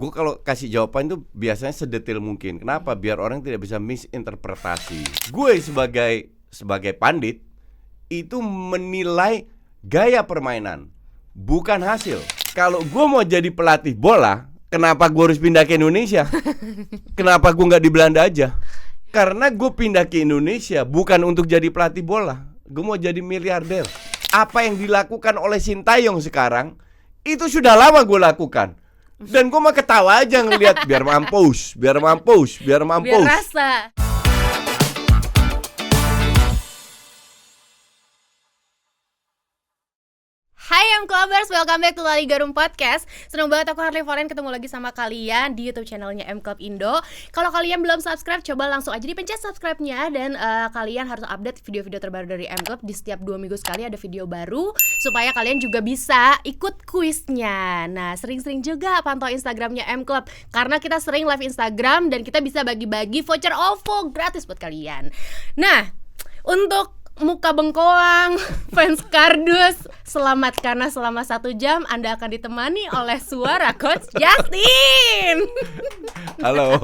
gue kalau kasih jawaban itu biasanya sedetil mungkin. Kenapa? Biar orang tidak bisa misinterpretasi. Gue sebagai pandit itu menilai gaya permainan, bukan hasil. Kalau gue mau jadi pelatih bola, kenapa gue harus pindah ke Indonesia? Kenapa gue nggak di Belanda aja? Karena gue pindah ke Indonesia bukan untuk jadi pelatih bola. Gue mau jadi miliarder. Apa yang dilakukan oleh Sintayong sekarang itu sudah lama gue lakukan. Dan gue mah ketawa aja ngeliat biar mampus. Biar rasa. Hai M-Clubbers, welcome back to Lali Garum Podcast. Senang banget aku Harley Foren ketemu lagi sama kalian di YouTube channelnya M-Club Indo. Kalau kalian belum subscribe, coba langsung aja dipencet subscribe-nya. Dan kalian harus update video-video terbaru dari M-Club. Di setiap 2 minggu sekali ada video baru, supaya kalian juga bisa ikut kuisnya. Nah, sering-sering juga pantau Instagramnya M-Club, karena kita sering live Instagram dan kita bisa bagi-bagi voucher OVO gratis buat kalian. Nah, untuk muka bengkoang, fans kardus, selamat karena selama 1 jam Anda akan ditemani oleh suara Coach Justin. Halo,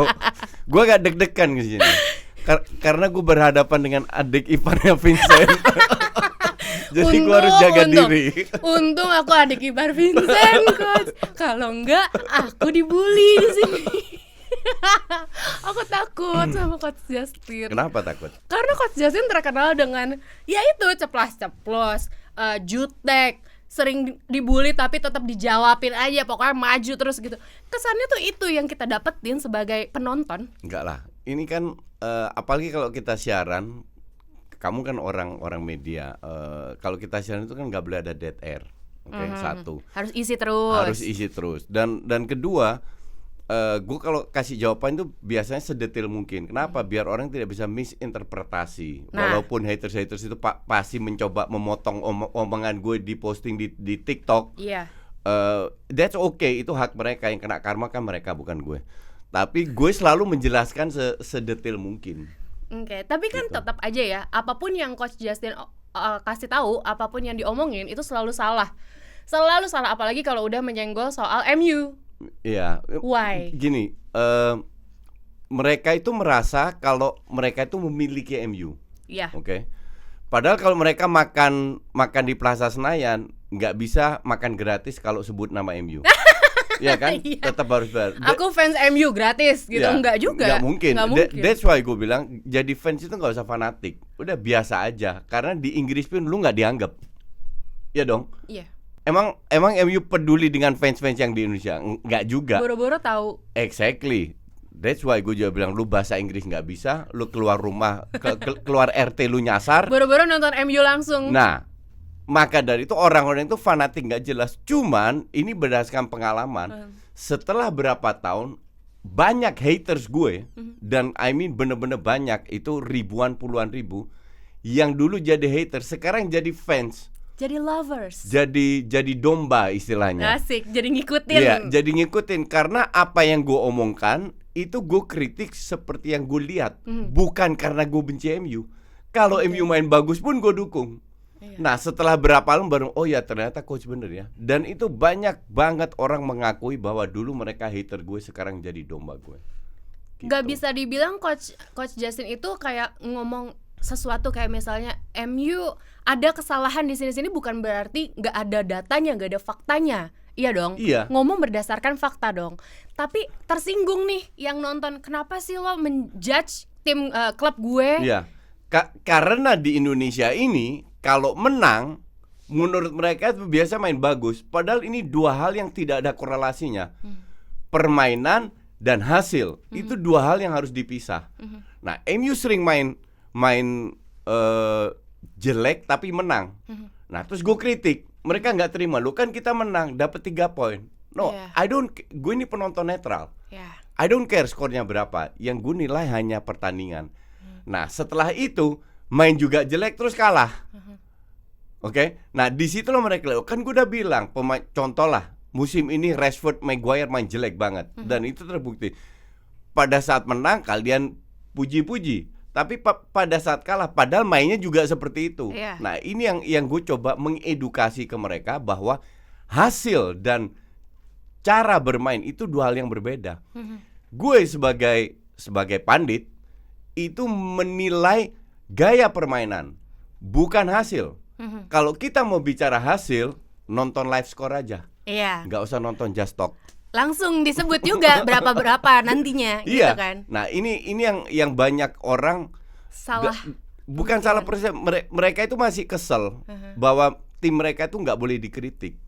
gue gak deg-degan ke sini karena gue berhadapan dengan adik iparnya Vincent. Jadi gue harus jaga diri. Untung aku adik ipar Vincent, Coach. Kalau enggak, aku dibully di sini. Aku takut sama Coach Justin. Kenapa takut? Karena Coach Justin terkenal dengan ya itu ceplas-ceplos, jutek, sering dibully tapi tetap dijawabin aja, pokoknya maju terus gitu. Kesannya tuh itu yang kita dapetin sebagai penonton. Enggak lah. Ini kan apalagi kalau kita siaran, kamu kan orang media. Kalau kita siaran itu kan nggak boleh ada dead air. Oke, satu. Harus isi terus. Dan kedua, gue kalau kasih jawaban itu biasanya sedetil mungkin. Kenapa? Biar orang tidak bisa misinterpretasi. Walaupun haters itu pasti mencoba memotong omongan gue di posting di TikTok. Iya. That's okay, itu hak mereka. Yang kena karma kan mereka, bukan gue. Tapi gue selalu menjelaskan sedetil mungkin. Oke, tapi kan gitu. Tetap aja ya, apapun yang Coach Justin kasih tahu, apapun yang diomongin itu selalu salah. Selalu salah, apalagi kalau udah menyenggol soal MU. Iya. Why? Gini, mereka itu merasa kalau mereka itu memiliki MU. Iya. Oke. Padahal kalau mereka makan di Plaza Senayan, nggak bisa makan gratis kalau sebut nama MU. Iya kan? Iya. Tetap harus bayar. Aku fans MU gratis gitu, ya, enggak juga. Nggak mungkin. Nggak mungkin. That's why gue bilang jadi fans itu nggak usah fanatik. Udah biasa aja. Karena di Inggris pun lu nggak dianggap. Iya dong. Iya. Emang MU peduli dengan fans-fans yang di Indonesia? Enggak juga. Boro-boro tahu. Exactly. That's why gue juga bilang lu bahasa Inggris nggak bisa, lu keluar rumah, keluar RT lu nyasar. Boro-boro nonton MU langsung. Nah, maka dari itu orang-orang itu fanatik nggak jelas. Cuman ini berdasarkan pengalaman. Setelah berapa tahun banyak haters gue, dan I mean bener-bener banyak, itu ribuan puluhan ribu yang dulu jadi haters sekarang jadi fans. Jadi lovers. Jadi domba istilahnya. Asik, jadi ngikutin. Iya, jadi ngikutin karena apa yang gue omongkan itu gue kritik seperti yang gue lihat, bukan karena gue benci MU. Kalau MU main bagus pun gue dukung. Iya. Nah, setelah berapa lama baru oh ya ternyata coach bener ya. Dan itu banyak banget orang mengakui bahwa dulu mereka hater gue, sekarang jadi domba gue. Gitu. Gak bisa dibilang Coach Justin itu kayak ngomong sesuatu kayak misalnya MU ada kesalahan di sini bukan berarti nggak ada datanya, nggak ada faktanya. Iya dong. Iya. Ngomong berdasarkan fakta dong. Tapi tersinggung nih yang nonton, kenapa sih lo menjudge tim klub gue? Iya. Karena di Indonesia ini kalau menang menurut mereka itu biasa main bagus. Padahal ini dua hal yang tidak ada korelasinya. Permainan dan hasil itu dua hal yang harus dipisah. Nah, MU sering main jelek tapi menang. Nah, terus gue kritik, mereka nggak terima, lu kan kita menang dapat 3 poin. No, gue ini penonton netral. I don't care skornya berapa, yang gue nilai hanya pertandingan. Nah, setelah itu main juga jelek terus kalah. Oke? Nah, di situ loh mereka, kan gue udah bilang, contoh lah, musim ini Rashford, Maguire main jelek banget, dan itu terbukti. Pada saat menang kalian puji-puji, tapi pada saat kalah, padahal mainnya juga seperti itu. Nah, ini yang gue coba mengedukasi ke mereka bahwa hasil dan cara bermain itu dua hal yang berbeda. Gue sebagai pandit itu menilai gaya permainan, bukan hasil. Kalau kita mau bicara hasil, nonton live score aja. Iya. Nggak usah nonton Just Talk. Langsung disebut juga berapa nantinya gitu Iya. kan. Nah, ini yang banyak orang Salah. bukan salah persen. Mereka itu masih kesel bahwa tim mereka itu nggak boleh dikritik.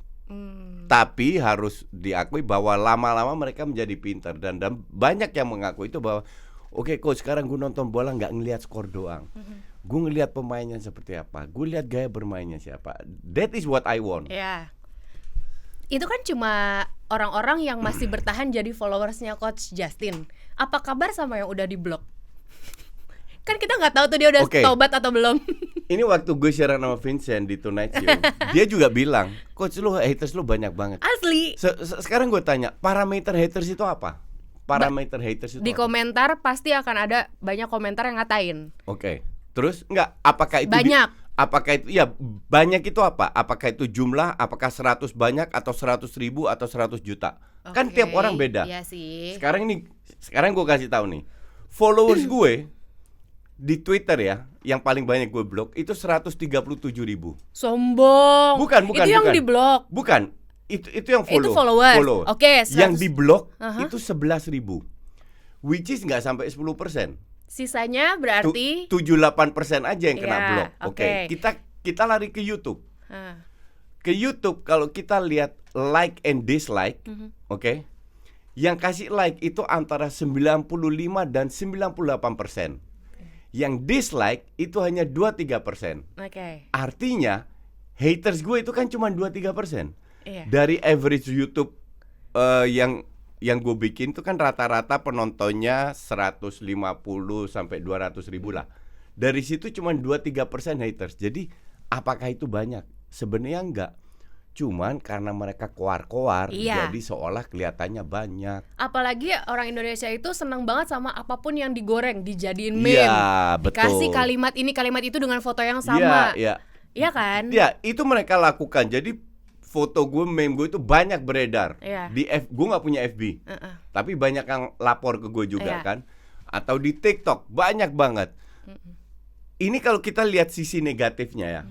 Tapi harus diakui bahwa lama-lama mereka menjadi pintar dan banyak yang mengaku itu bahwa oke, coach, sekarang gue nonton bola nggak ngelihat skor doang. Gue ngelihat pemainnya seperti apa. Gue lihat gaya bermainnya siapa. That is what I want. Ya. Itu kan cuma orang-orang yang masih bertahan jadi followersnya Coach Justin. Apa kabar sama yang udah di-blok? Kan kita nggak tahu tuh dia udah Oke. tobat atau belum. Ini waktu gue siaran sama Vincent di Tonight Show, dia juga bilang, coach, lu haters lu banyak banget. Asli. Sekarang gue tanya, parameter haters itu apa? Parameter haters itu Di apa? komentar pasti akan ada banyak komentar yang ngatain. Oke. Terus enggak, apakah itu Banyak. apakah itu ya banyak itu apa? Apakah itu jumlah, apakah 100 banyak atau 100.000 atau 100 juta? Kan Oke, tiap orang beda. Iya sih. Sekarang gue kasih tahu nih. Followers gue di Twitter ya, yang paling banyak gue blok itu 137.000. Sombong. Bukan. Itu yang di-blok. Bukan. Itu yang follow. Itu followers. Oke, 100. Yang di blok Aha. itu 11.000. Which is nggak sampai 10%. Sisanya berarti 7-8% aja yang kena Iya, blok. Oke. oke. Kita lari ke YouTube. Ah, Ke YouTube kalau kita lihat like and dislike, oke. Yang kasih like itu antara 95 dan 98%. Yang dislike itu hanya 2-3%. Oke. Artinya haters gue itu kan cuma 2-3%. Iya. Dari average YouTube yang gue bikin itu kan rata-rata penontonnya 150 sampai 200 ribu lah. Dari situ cuma 2-3% haters. Jadi apakah itu banyak? Sebenarnya enggak. Cuman karena mereka koar-koar, Iya. jadi seolah kelihatannya banyak. Apalagi orang Indonesia itu senang banget sama apapun yang digoreng, dijadiin meme. Iya, betul. Kasih kalimat ini kalimat itu dengan foto yang sama. Iya. Iya kan? Ya, itu mereka lakukan. Jadi foto gue, meme gue itu banyak beredar. Iya. Gue nggak punya FB, tapi banyak yang lapor ke gue juga Iya. kan. Atau di TikTok banyak banget. Ini kalau kita lihat sisi negatifnya ya.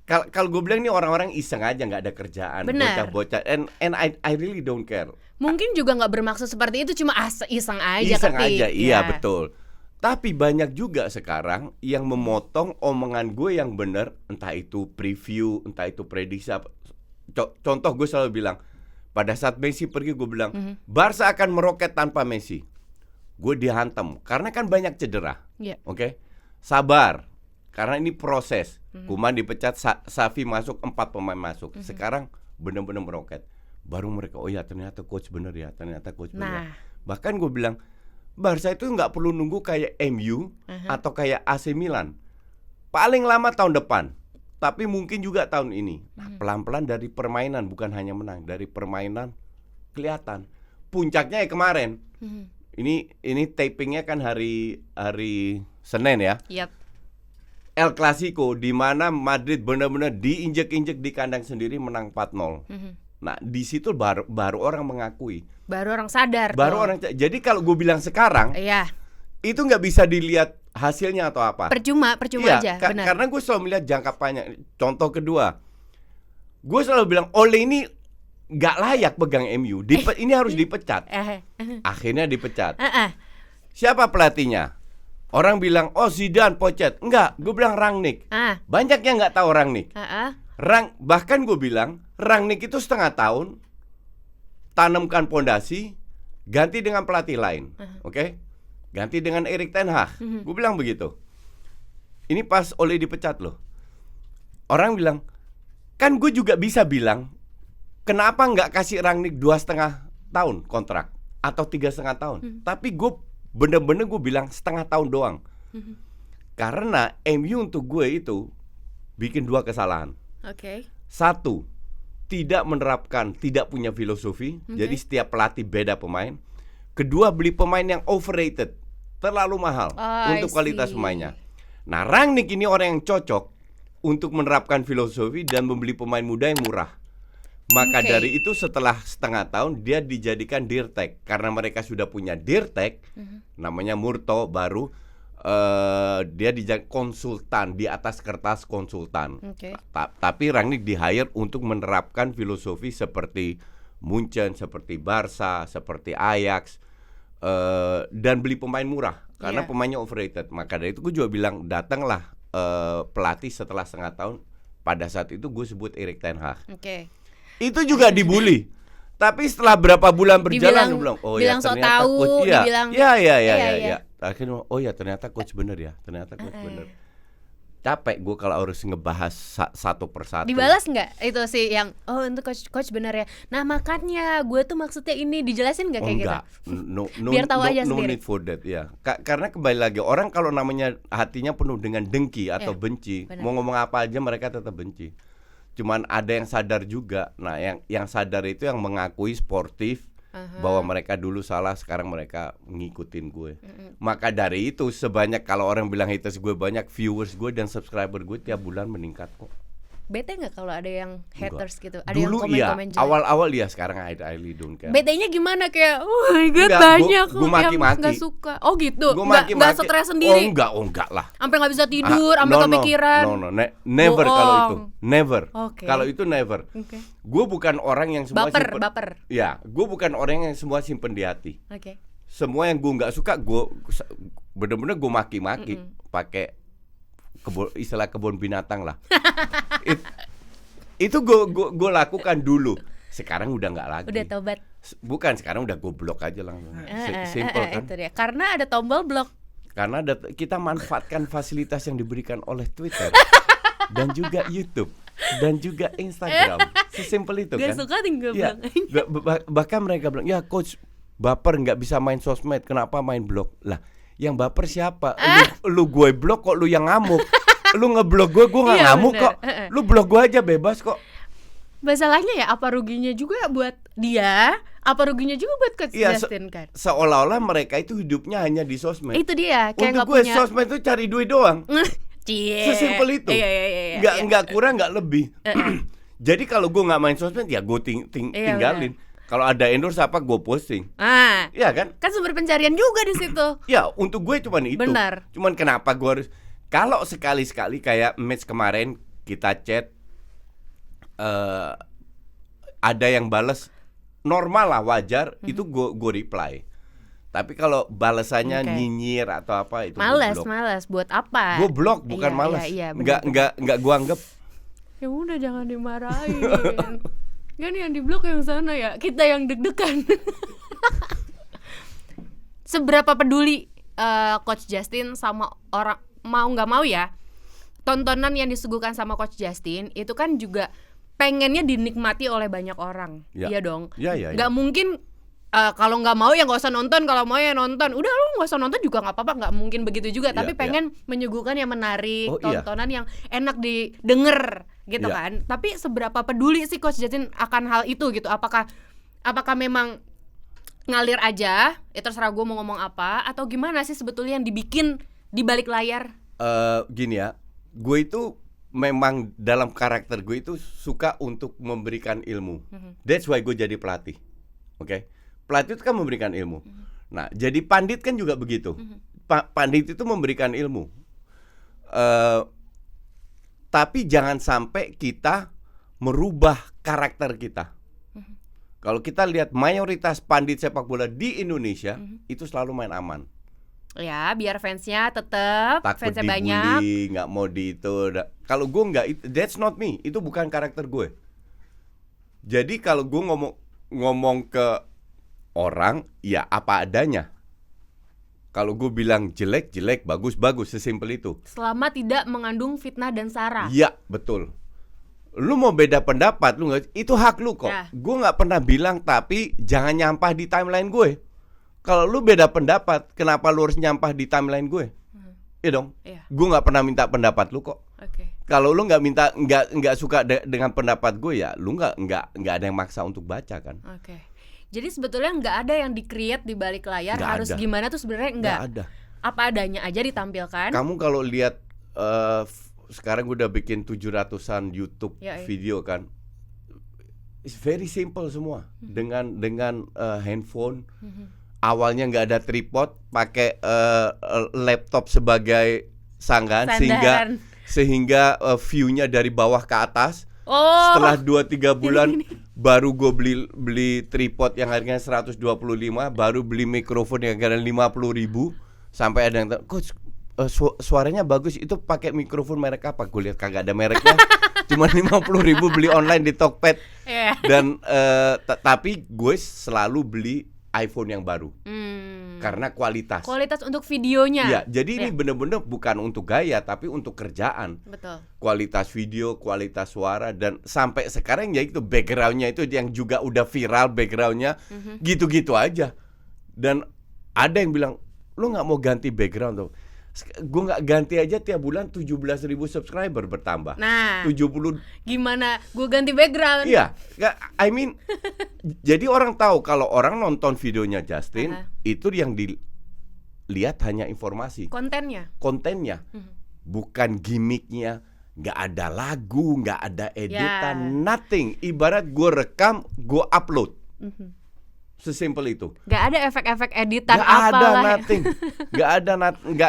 Kalau gue bilang ini orang-orang iseng aja, nggak ada kerjaan, Benar. bocah-bocah. And I really don't care. Mungkin juga nggak bermaksud seperti itu, cuma iseng aja. Iseng ketik. aja, iya Ya. betul. Tapi banyak juga sekarang yang memotong omongan gue yang benar, entah itu preview, entah itu prediksi apa. Contoh gue selalu bilang, pada saat Messi pergi gue bilang, Barca akan meroket tanpa Messi. Gue dihantam, karena kan banyak cedera. Iya. Oke, sabar, karena ini proses. Kuman dipecat, Xavi masuk, 4 pemain masuk. Sekarang benar-benar meroket. Baru mereka, oh ya ternyata coach bener ya, ternyata coach bener. Nah. Bahkan gue bilang, Barca itu nggak perlu nunggu kayak MU atau kayak AC Milan. Paling lama tahun depan, tapi mungkin juga tahun ini. Nah, pelan-pelan dari permainan, bukan hanya menang, dari permainan kelihatan. Puncaknya ya kemarin. Ini tapingnya kan hari Senin ya. Yap. El Clasico, di mana Madrid benar-benar diinjek-injek di kandang sendiri, menang 4-0. Nah, di situ baru orang mengakui. Baru orang sadar. Baru tuh. orang. Jadi kalau gue bilang sekarang, Iya. itu nggak bisa dilihat hasilnya atau apa. Percuma Iya, aja. Benar. karena gue selalu melihat jangka panjang. Contoh kedua, gue selalu bilang Ole ini nggak layak pegang MU. Ini harus dipecat. Akhirnya dipecat. Siapa pelatihnya? Orang bilang, oh Zidane, Pochettino. Enggak, gue bilang Rangnick. Banyak yang nggak tahu Rangnick. Bahkan gue bilang Rangnick itu setengah tahun tanamkan pondasi, ganti dengan pelatih lain, oke? Ganti dengan Erik ten Hag. Gue bilang begitu. Ini pas Ole dipecat loh. Orang bilang, kan gue juga bisa bilang, kenapa nggak kasih Rangnick 2,5 tahun kontrak atau 3,5 tahun? Tapi gue bener-bener gue bilang setengah tahun doang. Karena MU untuk gue itu bikin 2 kesalahan. Oke. 1, tidak menerapkan, tidak punya filosofi. Jadi setiap pelatih beda pemain. Kedua, beli pemain yang overrated, terlalu mahal untuk kualitas pemainnya. Nah, Rangnick ini orang yang cocok untuk menerapkan filosofi dan membeli pemain muda yang murah. Maka Oke. dari itu setelah setengah tahun dia dijadikan dirtek. Karena mereka sudah punya dirtek, namanya Murto baru, dia dijadikan konsultan, di atas kertas konsultan. Oke. Tapi Rangnick di-hire untuk menerapkan filosofi seperti Munchen, seperti Barca, seperti Ajax, dan beli pemain murah karena Iya. pemainnya overrated. Maka dari itu gue juga bilang datanglah pelatih setelah setengah tahun. Pada saat itu gue sebut Erik ten Hag. Oke. Itu juga dibully. Tapi setelah berapa bulan berjalan dia bilang, oh bilang ya sok ternyata tahu, coach dibilang ya. Akhirnya oh ya ternyata coach bener ya, ternyata coach bener. Capek gue kalau harus ngebahas satu persatu. Dibalas nggak itu sih yang untuk coach benar ya. Nah makanya gue tuh maksudnya ini dijelasin nggak kayak enggak. gitu. No, Biar tahu aja no sendiri. need for that ya. Karena kembali lagi orang kalau namanya hatinya penuh dengan dengki atau Iya, benci, benar. mau ngomong apa aja mereka tetap benci. Cuman ada yang sadar juga. Nah, yang sadar itu yang mengakui sportif bahwa mereka dulu salah, sekarang mereka ngikutin gue. Maka dari itu sebanyak kalau orang bilang haters gue banyak, viewers gue dan subscriber gue tiap bulan meningkat kok. Bete nggak kalau ada yang haters gitu? Ada Dulu yang iya, komen-komen jelek? awal-awal iya, sekarang I really don't care. Bete-nya gimana kayak oh my god Enggak, banyak gua yang maki-maki. nggak suka. Oh gitu. Gue Nggak maki-maki. stres sendiri. Oh enggak lah. Sampai nggak bisa tidur, sampai No, kepikiran. No, never kalau itu. Bohong. Never. Oke. Kalau itu never. Oke. Gue bukan orang yang semua Baper. Ya, gue bukan orang yang semua simpen di hati. Oke. Semua yang gue nggak suka, gue bener-bener gue maki-maki, pakai istilah kebun binatang lah. Itu gue lakukan dulu. Sekarang udah nggak lagi. Udah tobat. Bukan, sekarang udah gue blok aja langsung. Simple kan? Itu dia. Karena ada tombol blok. Karena kita manfaatkan fasilitas yang diberikan oleh Twitter dan juga YouTube dan juga Instagram. Sesimpel itu Gak kan? suka tinggal Ya, bilang. bahkan mereka bilang, ya coach baper nggak bisa main sosmed, kenapa main blog? Lah, yang baper siapa? Lu gue blok kok lu yang ngamuk. Lu ngeblok gue nggak Iya, ngamuk bener. kok. Lu blok gue aja bebas kok. Masalahnya ya apa ruginya juga buat dia, apa ruginya juga buat Coach Iya, Justin kan. seolah-olah mereka itu hidupnya hanya di sosmed. Itu dia kayak Untuk nggak gue punya. sosmed itu cari duit doang. Cie. Sesimpel itu. Iya. Nggak kurang nggak lebih. Jadi kalau gue nggak main sosmed ya gue Iya, tinggalin. Kalau ada endorse apa gue posting. Ah, Iya kan? kan sumber pencarian juga di situ. Ya untuk gue cuman itu. Benar. Cuman kenapa gue harus, kalau sekali-sekali kayak match kemarin kita chat, ada yang bales normal lah, wajar, itu gue reply. Tapi kalau balasannya Oke. nyinyir atau apa itu gue blok. Males buat apa? Gue blok bukan Iya, males. iya, benar, Nggak gue anggap. Ya udah jangan dimarahin. Kan yang diblok yang sana ya, kita yang deg-degan. Seberapa peduli Coach Justin sama orang, mau nggak mau ya, tontonan yang disuguhkan sama Coach Justin itu kan juga pengennya dinikmati oleh banyak orang. Ya. Iya dong. Ya. Nggak mungkin kalau nggak mau ya nggak usah nonton, kalau mau ya nonton. Udah lu nggak usah nonton juga nggak apa-apa, nggak mungkin begitu juga. Ya, Tapi pengen menyuguhkan yang menarik, Oh, iya. tontonan yang enak didengar gitu Ya. kan. Tapi seberapa peduli sih Coach Justin akan hal itu gitu? Apakah memang ngalir aja, ya terserah gue mau ngomong apa, atau gimana sih sebetulnya yang dibikin di balik layar? Gini ya, gue itu memang dalam karakter gue itu suka untuk memberikan ilmu. That's why gue jadi pelatih. Oke? Pelatih itu kan memberikan ilmu. Nah, jadi pandit kan juga begitu. Pandit itu memberikan ilmu. Tapi jangan sampai kita merubah karakter kita. Kalau kita lihat mayoritas pandit sepak bola di Indonesia itu selalu main aman. Ya, biar fansnya tetap, Takut fansnya banyak. dibully, nggak mau di itu. Kalau gue nggak, that's not me. Itu bukan karakter gue. Jadi kalau gue ngomong ke orang, ya apa adanya. Kalau gue bilang jelek, bagus, sesimpel itu. Selama tidak mengandung fitnah dan sara. Iya, betul. Lu mau beda pendapat, lu nggak, itu hak lu kok. Ya. Gue nggak pernah bilang, tapi jangan nyampah di timeline gue. Kalau lu beda pendapat, kenapa lu harus nyampah di timeline gue? Iya dong. Iya. Gue nggak pernah minta pendapat lu kok. Oke. Kalau lu nggak suka dengan pendapat gue, ya lu nggak ada yang maksa untuk baca kan? Oke. Jadi sebetulnya nggak ada yang di-create di balik layar, Nggak harus ada. gimana tuh sebenarnya nggak. ada. Apa adanya aja ditampilkan. Kamu kalau lihat sekarang gue udah bikin 700-an YouTube Ya, iya. video kan, it's very simple semua. Dengan handphone. Awalnya nggak ada tripod, pakai laptop sebagai Sandaran. sehingga view-nya dari bawah ke atas. Oh. Setelah 2-3 bulan baru gue beli tripod yang harganya 125, baru beli mikrofon yang harganya 50.000. Sampai ada yang coach, suaranya bagus, itu pakai mikrofon merek apa? Gue lihat kagak ada mereknya. Cuma 50.000 beli online di Tokped. Yeah. Dan tapi gue selalu beli iPhone yang baru. Karena kualitas untuk videonya. Iya, jadi ini bener-bener bukan untuk gaya tapi untuk kerjaan. Betul. Kualitas video, kualitas suara, dan sampai sekarang ya itu backgroundnya itu yang juga udah viral backgroundnya, gitu-gitu aja. Dan ada yang bilang, lu nggak mau ganti background tuh? Gue nggak ganti aja tiap bulan 17.000 subscriber bertambah. Nah, 70. Gimana? Gue ganti background. Iya, I mean, jadi orang tahu kalau orang nonton videonya Justin, itu yang dilihat hanya informasi. Kontennya, bukan gimmicknya. Nggak ada lagu, nggak ada editan, nothing. Ibarat gue rekam, gue upload. Sesimpel itu. Gak ada efek-efek editan gak apalah. Ada nothing.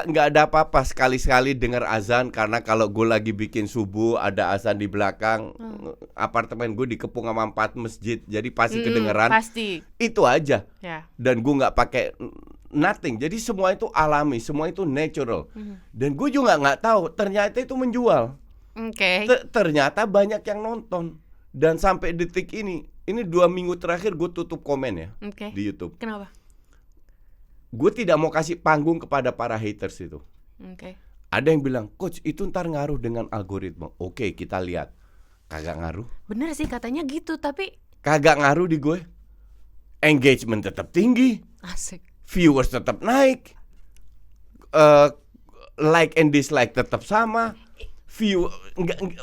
Gak ada apa-apa. Sekali-sekali dengar azan, karena kalau gue lagi bikin subuh ada azan di belakang. Apartemen gue dikepung sama 4 masjid, jadi pasti kedengeran. Pasti. Itu aja. Yeah. Dan gue nggak pakai nothing. Jadi semua itu alami, semua itu natural. Dan gue juga nggak tahu ternyata itu menjual. Ternyata banyak yang nonton. Dan sampai detik ini 2 minggu terakhir gue tutup komen ya di YouTube. Kenapa? Gue tidak mau kasih panggung kepada para haters itu. Ada yang bilang, coach itu ntar ngaruh dengan algoritma. Oke, kita lihat. Kagak ngaruh. Bener sih katanya gitu, tapi kagak ngaruh di gue. Engagement tetap tinggi. Asik. Viewers tetap naik. Like and dislike tetap sama.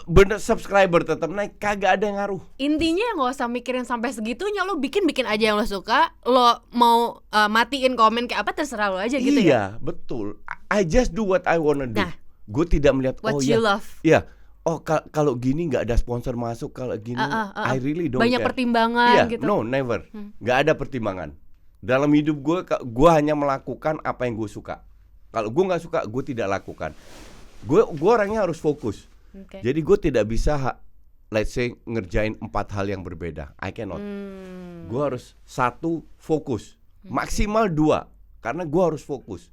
Bener, subscriber tetap naik, kagak ada yang ngaruh. Intinya nggak usah mikirin sampai segitunya, lo bikin aja yang lo suka. Lo mau matiin komen kayak apa terserah lo aja gitu. Iya, betul. I just do what I wanna do. Nah, gue tidak melihat what you love. Iya. Oh, kalau gini nggak ada sponsor masuk, kalau gini I really don't banyak care. Pertimbangan gitu. No, never. Nggak ada pertimbangan. Dalam hidup gue hanya melakukan apa yang gue suka. Kalau gue nggak suka, gue tidak lakukan. Gue orangnya harus fokus. Jadi gue tidak bisa let's say ngerjain 4 hal yang berbeda. I cannot. Gue harus 1 fokus, maksimal 2, karena gue harus fokus.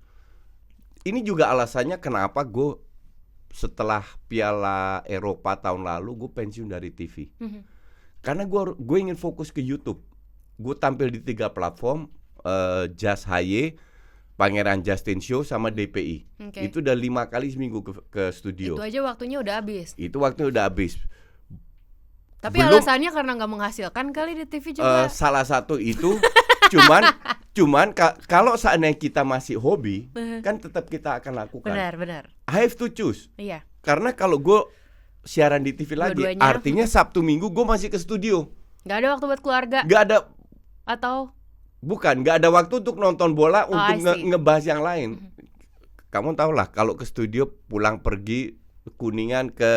Ini juga alasannya kenapa gue setelah Piala Eropa tahun lalu gue pensiun dari TV. Karena gue ingin fokus ke YouTube. Gue tampil di 3 platform, Just Haye, Pangeran Justin Show, sama DPI. Itu udah 5 kali seminggu ke studio. Itu aja waktunya udah habis. Tapi belum, alasannya karena nggak menghasilkan kali di TV juga. Salah satu itu. cuman kalau seandainya kita masih hobi, kan tetap kita akan lakukan. Benar. I have to choose. Iya. Karena kalau gue siaran di TV lagi, artinya Sabtu Minggu gue masih ke studio. Gak ada waktu buat keluarga. Gak ada. Atau bukan, nggak ada waktu untuk nonton bola, untuk ngebahas yang lain. Kamu tahu lah, kalau ke studio pulang pergi Kuningan ke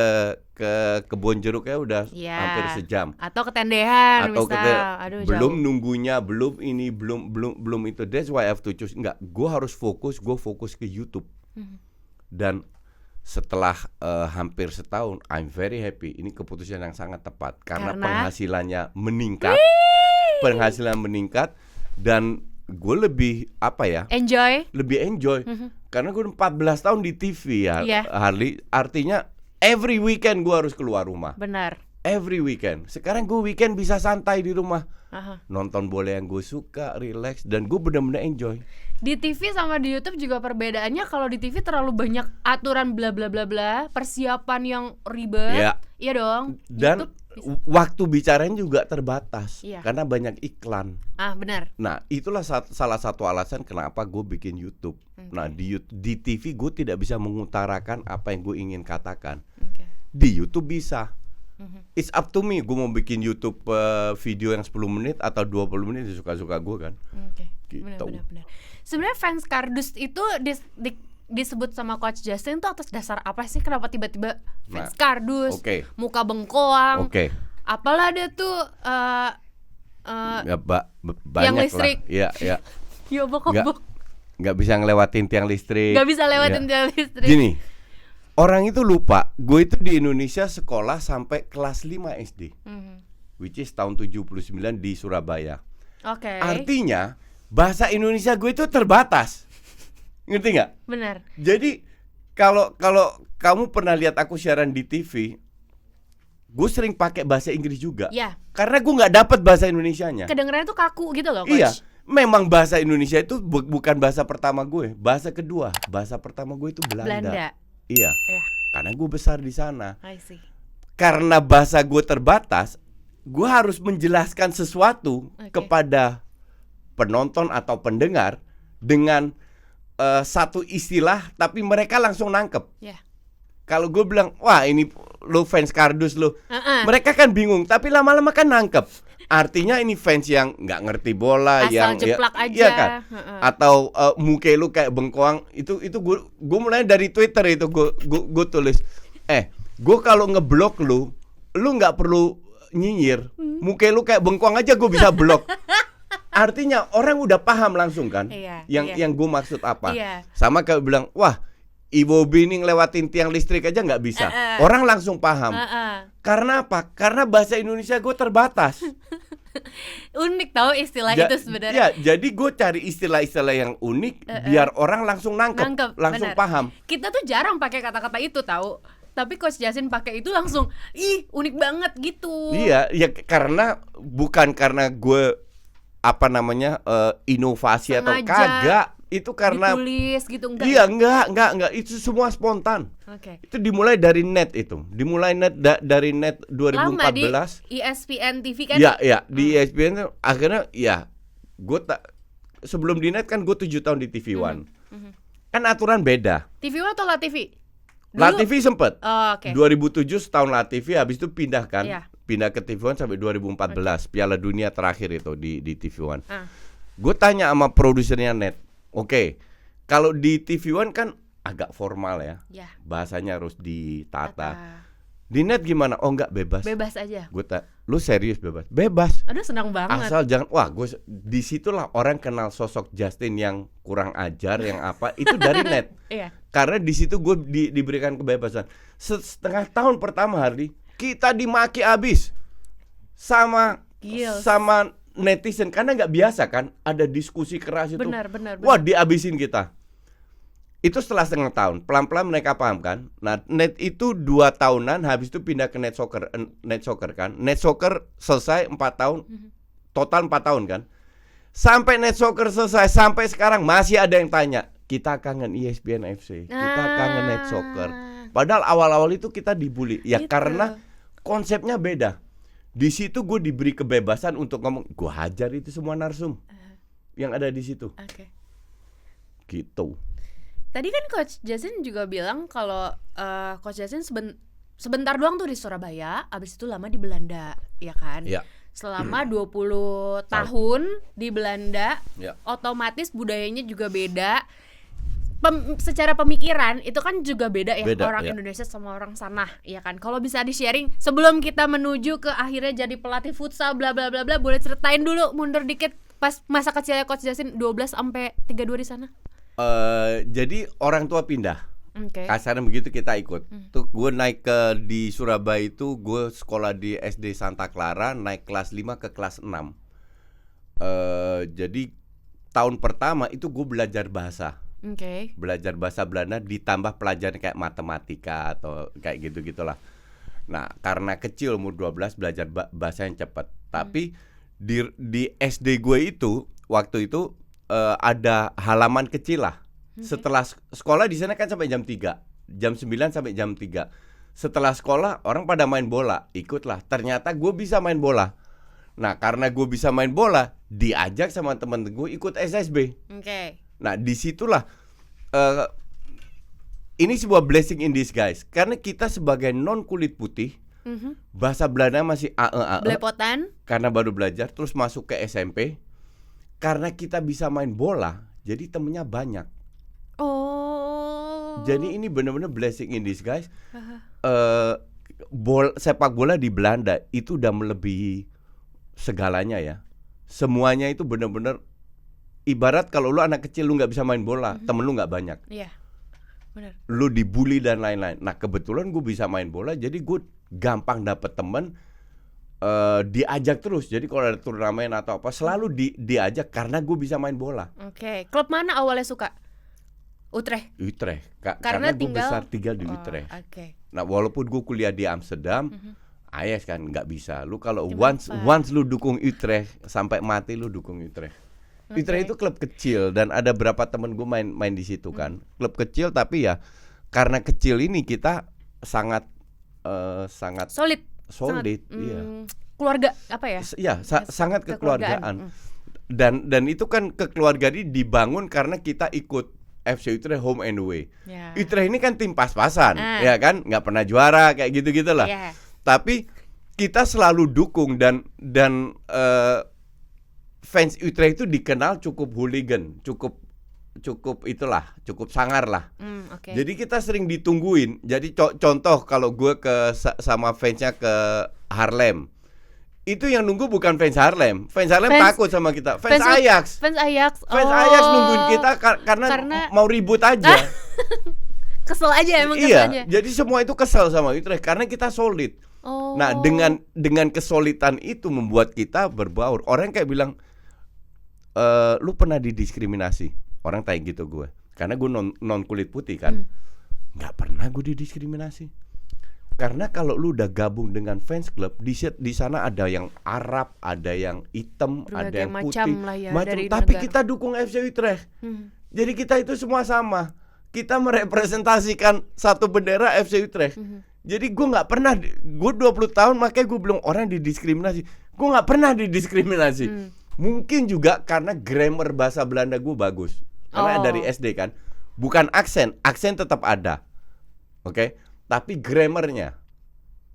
Kebon Jeruk ya udah hampir sejam. Atau ketendehan atau misal. Belum jauh. Nunggunya, belum ini, belum itu. That's why I have to choose. Enggak, gue harus fokus ke YouTube. Dan setelah hampir setahun, I'm very happy. Ini keputusan yang sangat tepat karena penghasilannya meningkat. Dan gue lebih lebih enjoy. Karena gue 14 tahun di TV ya, Harley. Artinya every weekend gue harus keluar rumah. Benar. Every weekend. Sekarang gue weekend bisa santai di rumah. Nonton bola yang gue suka, relax, dan gue benar-benar enjoy. Di TV sama di YouTube juga perbedaannya, kalau di TV terlalu banyak aturan bla bla bla bla, persiapan yang ribet. Iya dong. Dan waktu bicaranya juga terbatas karena banyak iklan. Benar. Nah, itulah salah satu alasan kenapa gue bikin YouTube. Nah, di TV gue tidak bisa mengutarakan apa yang gue ingin katakan. Di YouTube bisa. It's up to me. Gue mau bikin YouTube video yang 10 menit atau 20 menit, suka-suka gue kan. Gitu. Benar. Sebenarnya fans kardus itu disebut sama Coach Justin tuh atas dasar apa sih? Kenapa tiba-tiba fans kardus, muka bengkoang? Apalah ada tuh Ya, banyak yang listrik. lah. Iya, iya. ya bokok Nggak bisa ngelewatin tiang listrik. nggak bisa lewatin Iya. tiang listrik. Gini, orang itu lupa, gue itu di Indonesia sekolah sampai kelas 5 SD, which is tahun 79 di Surabaya. Oke. Artinya bahasa Indonesia gue itu terbatas. Ngerti nggak? Benar. Jadi kalau kamu pernah lihat aku siaran di TV, gue sering pakai bahasa Inggris juga. Ya. Karena gue nggak dapat bahasa Indonesianya. Kedengerannya tuh kaku gitu loh, Coach. Iya, memang bahasa Indonesia itu bukan bahasa pertama gue, bahasa kedua. Bahasa pertama gue itu Belanda. Iya, Ya, karena gue besar di sana. I see. Karena bahasa gue terbatas, gue harus menjelaskan sesuatu kepada penonton atau pendengar dengan satu istilah, tapi mereka langsung nangkep. Ya. Kalau gue bilang, wah ini lo fans kardus lo, mereka kan bingung, tapi lama-lama kan nangkep. Artinya ini fans yang nggak ngerti bola, Asal yang jeplak aja. iya kan? Atau muka lu kayak bengkoang. Itu gue mulai dari Twitter itu gue tulis, gue kalau ngeblok lu nggak perlu nyinyir, muka lu kayak bengkoang aja gue bisa blok. Artinya orang udah paham langsung kan, Iya, yang gue maksud apa. Iya. Sama kayak bilang, wah Iwo Bini ngelewatin tiang listrik aja nggak bisa. Orang langsung paham. Karena apa? Karena bahasa Indonesia gue terbatas. Unik tahu istilah itu sebenarnya. Ya, jadi gue cari istilah-istilah yang unik biar orang langsung nangkep langsung bener. paham. Kita tuh jarang pakai kata-kata itu tahu. Tapi Coach Justin pakai itu langsung, ih unik banget gitu. Iya, ya karena bukan karena gue inovasi atau Sengaja kagak. Itu karena ditulis gitu enggak? Iya, enggak. Itu semua spontan. Oke. Itu dimulai dari net itu. Dari net 2014. Lama di ESPN TV kan? Iya, di ESPN tuh akhirnya ya gue sebelum di net kan gue 7 tahun di TV One. Kan aturan beda. TV One atau La TV? La TV sempet. Oh, oke. 2007 setahun La TV, habis itu pindah kan. Iya. Pindah ke TV One sampai 2014. Piala Dunia terakhir itu di TV One. Gue tanya sama produsernya net. Oke, kalau di TV One kan agak formal ya. Bahasanya harus ditata. Di net gimana? Oh enggak, bebas. Bebas aja. Gue lu serius bebas? Bebas. Aduh senang banget. Asal jangan, gue disitulah orang kenal sosok Justin yang kurang ajar, yang apa itu dari net. Iya. Karena di situ gue diberikan kebebasan. Setengah tahun pertama Hardy, kita dimaki abis sama netizen karena nggak biasa kan ada diskusi keras itu. Benar. Wah, dihabisin kita. Itu setelah setengah tahun, pelan-pelan mereka paham kan. Nah, net itu 2 tahunan, habis itu pindah ke net soccer kan. Net soccer selesai 4 tahun, total 4 tahun kan. Sampai net soccer selesai, sampai sekarang masih ada yang tanya, kita kangen ESPN FC, kita kangen net soccer. Padahal awal-awal itu kita dibully, ya gitu. Karena konsepnya beda. Di situ gue diberi kebebasan untuk ngomong, gue hajar itu semua narsum yang ada di situ. Gitu. Tadi kan Coach Justin juga bilang kalau Coach Justin sebentar doang tuh di Surabaya, abis itu lama di Belanda, ya kan? Ya. Selama 20 tahun di Belanda, Ya. otomatis budayanya juga beda. Secara pemikiran itu kan juga beda ya, orang Indonesia sama orang sana, ya kan? Kalau bisa di-sharing sebelum kita menuju ke akhirnya jadi pelatih futsal bla bla bla bla, boleh ceritain dulu mundur dikit pas masa kecilnya Coach Justin 12 sampai 32 di sana. Jadi orang tua pindah. Kasarnya begitu kita ikut. Tuh gue naik di Surabaya itu gue sekolah di SD Santa Clara, naik kelas 5 ke kelas 6. Jadi tahun pertama itu gue belajar bahasa. Belajar bahasa Belanda ditambah pelajaran kayak matematika atau kayak gitu-gitulah. Nah, karena kecil umur 12 belajar bahasa yang cepat. Tapi di SD gue itu waktu itu ada halaman kecil lah. Setelah sekolah di sana kan sampai jam 3. Jam 9 sampai jam 3. Setelah sekolah orang pada main bola, ikutlah. Ternyata gue bisa main bola. Nah, karena gue bisa main bola, diajak sama temen gue ikut SSB. Nah, disitulah ini sebuah blessing in disguise. Karena kita sebagai non kulit putih, bahasa Belanda masih belepotan. Karena baru belajar, terus masuk ke SMP. Karena kita bisa main bola, jadi temennya banyak. Oh. Jadi ini benar-benar blessing in disguise. sepak bola di Belanda itu udah melebihi segalanya ya. Semuanya itu benar-benar ibarat kalau lu anak kecil lu nggak bisa main bola, temen lu nggak banyak. Iya. Benar. Lu dibully dan lain-lain. Nah kebetulan gue bisa main bola, jadi gue gampang dapet temen, diajak terus. Jadi kalau ada turnamen atau apa selalu diajak karena gue bisa main bola. Oke. Klub mana awalnya suka? Utrecht. Utrecht, Karena gue tinggal di Utrecht. Oke. Nah walaupun gue kuliah di Amsterdam, Ajax kan nggak bisa. Lu kalau Kenapa? once lu dukung Utrecht sampai mati lu dukung Utrecht. Oke. Utrecht itu klub kecil dan ada berapa temen gue main di situ kan. Klub kecil tapi ya karena kecil ini kita sangat Solid. solid, iya. Keluarga apa ya? Sangat kekeluargaan. Dan itu kan kekeluargaan ini dibangun karena kita ikut FC Utrecht home and away. Ya. Utrecht ini kan tim pas-pasan, ya kan, nggak pernah juara kayak gitu lah. Ya. Tapi kita selalu dukung dan fans Utrecht itu dikenal cukup hooligan, cukup sangar lah. Oke. Jadi kita sering ditungguin. Jadi contoh kalau gue sama fansnya ke Haarlem, itu yang nunggu bukan fans Haarlem. Fans Haarlem takut sama kita. Fans Ajax. Fans Ajax. Fans Ajax nungguin kita karena mau ribut aja. Kesel aja emang Iya. keselnya. Jadi semua itu kesel sama Utrecht karena kita solid. Oh. Nah dengan kesolidan itu membuat kita berbaur. Orang kayak bilang, lu pernah didiskriminasi? Orang tanya gitu gue. Karena gue non kulit putih kan. Nggak pernah gue didiskriminasi. Karena kalau lu udah gabung dengan fans club, di sana ada yang Arab, ada yang hitam, Berbagai ada yang putih, macam lah ya, dari tapi negara. kita dukung FC Utrecht. Jadi kita itu semua sama. Kita merepresentasikan satu bendera FC Utrecht. Jadi gue nggak pernah, gue 20 tahun makanya gue bilang orang didiskriminasi. Gue nggak pernah didiskriminasi. Mungkin juga karena grammar bahasa Belanda gue bagus. Karena dari SD kan, bukan aksen tetap ada, oke? Tapi grammarnya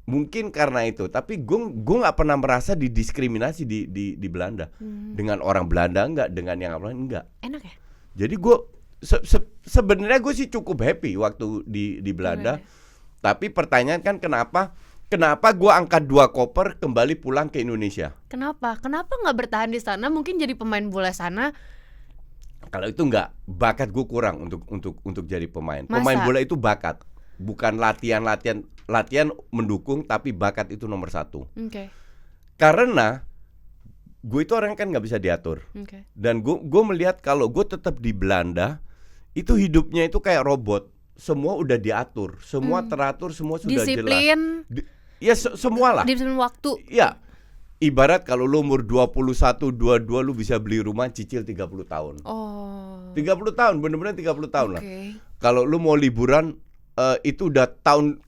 mungkin karena itu. Tapi gue nggak pernah merasa didiskriminasi di Belanda. Dengan orang Belanda enggak, dengan yang apa enggak. Enak ya? Jadi gue sebenarnya gue sih cukup happy waktu di Belanda. Tapi pertanyaan kan kenapa gue angkat 2 koper kembali pulang ke Indonesia? Kenapa nggak bertahan di sana? Mungkin jadi pemain bola sana. Kalau itu enggak, bakat gue kurang untuk jadi pemain. Masa? Pemain bola itu bakat, bukan latihan mendukung, tapi bakat itu nomor 1. Oke. Karena gue itu orang kan nggak bisa diatur. Oke. Dan gue melihat kalau gue tetap di Belanda, itu hidupnya itu kayak robot. Semua udah diatur, semua teratur, semua sudah Disiplin. jelas. Ya semua lah. Disiplin waktu. Ya. Ibarat kalau lu umur 21, 22 lu bisa beli rumah cicil 30 tahun. Oh. 30 tahun, bener-bener 30 tahun lah. Oke. Kalau lu mau liburan itu udah tahun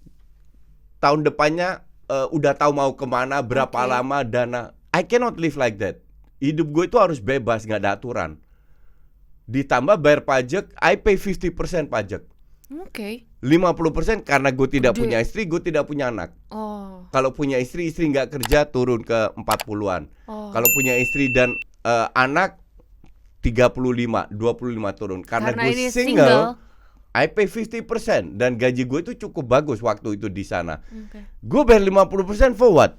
depannya udah tahu mau kemana, berapa lama, dana. I cannot live like that. Hidup gue itu harus bebas, nggak ada aturan. Ditambah bayar pajak, I pay 50% pajak. Oke. 50% karena gue tidak Gede. punya istri, gue tidak punya anak. Oh. Kalau punya istri nggak kerja turun ke 40-an. Oh. Kalau punya istri dan anak 35, 25 turun. Karena gue ini single, I pay 50% dan gaji gue itu cukup bagus waktu itu di sana. Oke. Gue bayar 50% for what?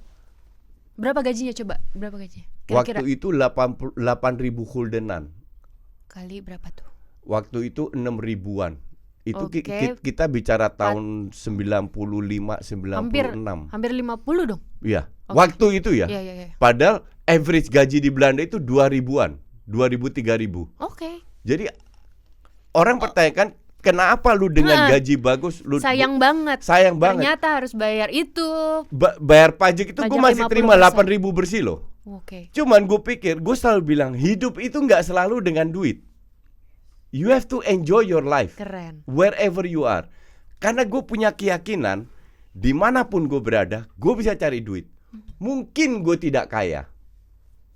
Berapa gajinya coba? Berapa gajinya? Kira-kira Waktu itu 8.000 guldenan. kali berapa tuh? Waktu itu 6 ribuan. Itu Oke. kita bicara tahun 95, 96. Hampir 50 dong. Iya. Oke. Waktu itu ya. Iya. Padahal average gaji di Belanda itu 2 ribuan. 2.000 3.000. Oke. Jadi orang pertanyakan kenapa lu dengan gaji bagus lu Sayang banget. Sayang banget. Ternyata harus bayar itu. Bayar pajak itu gue Pajak masih 50%. terima 8.000 bersih loh. Oke. Cuman gue pikir, gue selalu bilang hidup itu nggak selalu dengan duit. You have to enjoy your life Keren. wherever you are. Karena gue punya keyakinan dimanapun gue berada, gue bisa cari duit. Mungkin gue tidak kaya,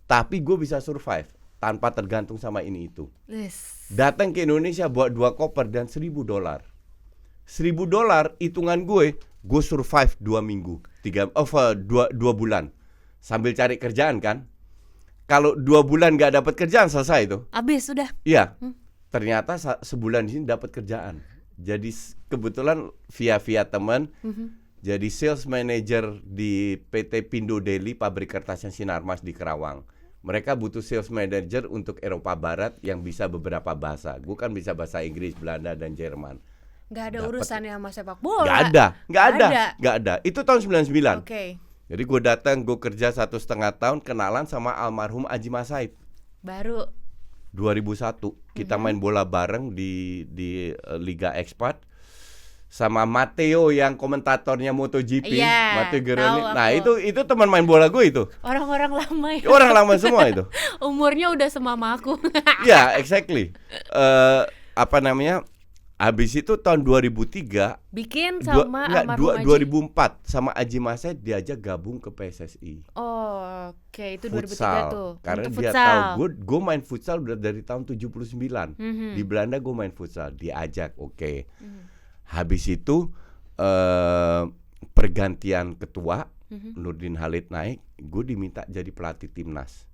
tapi gue bisa survive tanpa tergantung sama ini itu. Yes. Datang ke Indonesia bawa 2 koper dan $1.000. $1.000 hitungan gue survive 2 minggu, 2 bulan sambil cari kerjaan kan. Kalau 2 bulan nggak dapat kerjaan selesai itu. Abis sudah. Iya. Ternyata sebulan di sini dapat kerjaan. Jadi kebetulan via teman. jadi sales manager di PT Pindo Daily, pabrik kertasnya Sinarmas di Kerawang. Mereka butuh sales manager untuk Eropa Barat yang bisa beberapa bahasa. Gue kan bisa bahasa Inggris, Belanda, dan Jerman. Nggak ada Dapet. urusannya sama sepak bola. Nggak ada. Itu tahun 99. Oke. Jadi gue datang, gue kerja 1,5 tahun, kenalan sama almarhum Aji Masaid. Baru 2001 kita main bola bareng di Liga Expat sama Matteo yang komentatornya MotoGP, Iya, Matteo Geroni. tahu Nah, aku. itu teman main bola gue itu. orang-orang lama ya. Orang lama semua itu. Umurnya udah semama aku. Ya, exactly. Apa namanya? Habis itu tahun 2003 Bikin sama almarhum Aji. 2004 sama Aji Masaid diajak gabung ke PSSI. Oh, oke, itu 2003 Futsal. tuh. Karena Untuk dia futsal. tahu gue main futsal udah dari tahun 79. Mhm. Di Belanda gue main futsal, diajak, oke. Mhm. Habis itu pergantian ketua, Nurdin Halid naik, gue diminta jadi pelatih timnas.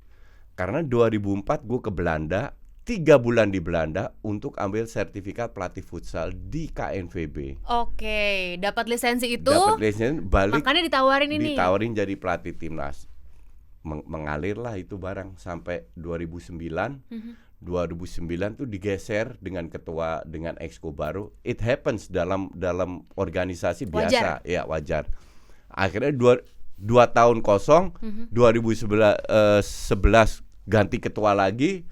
Karena 2004 gue ke Belanda, 3 bulan di Belanda untuk ambil sertifikat pelatih futsal di KNVB. Oke, dapat lisensi itu. Dapat lisensi, balik Makanya ditawarin ini. ditawarin jadi pelatih timnas. Mengalir lah itu barang sampai 2009. 2009 tuh digeser dengan ketua, dengan exco baru. It happens dalam organisasi biasa, ya wajar. Akhirnya 2 tahun kosong, 2011 ganti ketua lagi,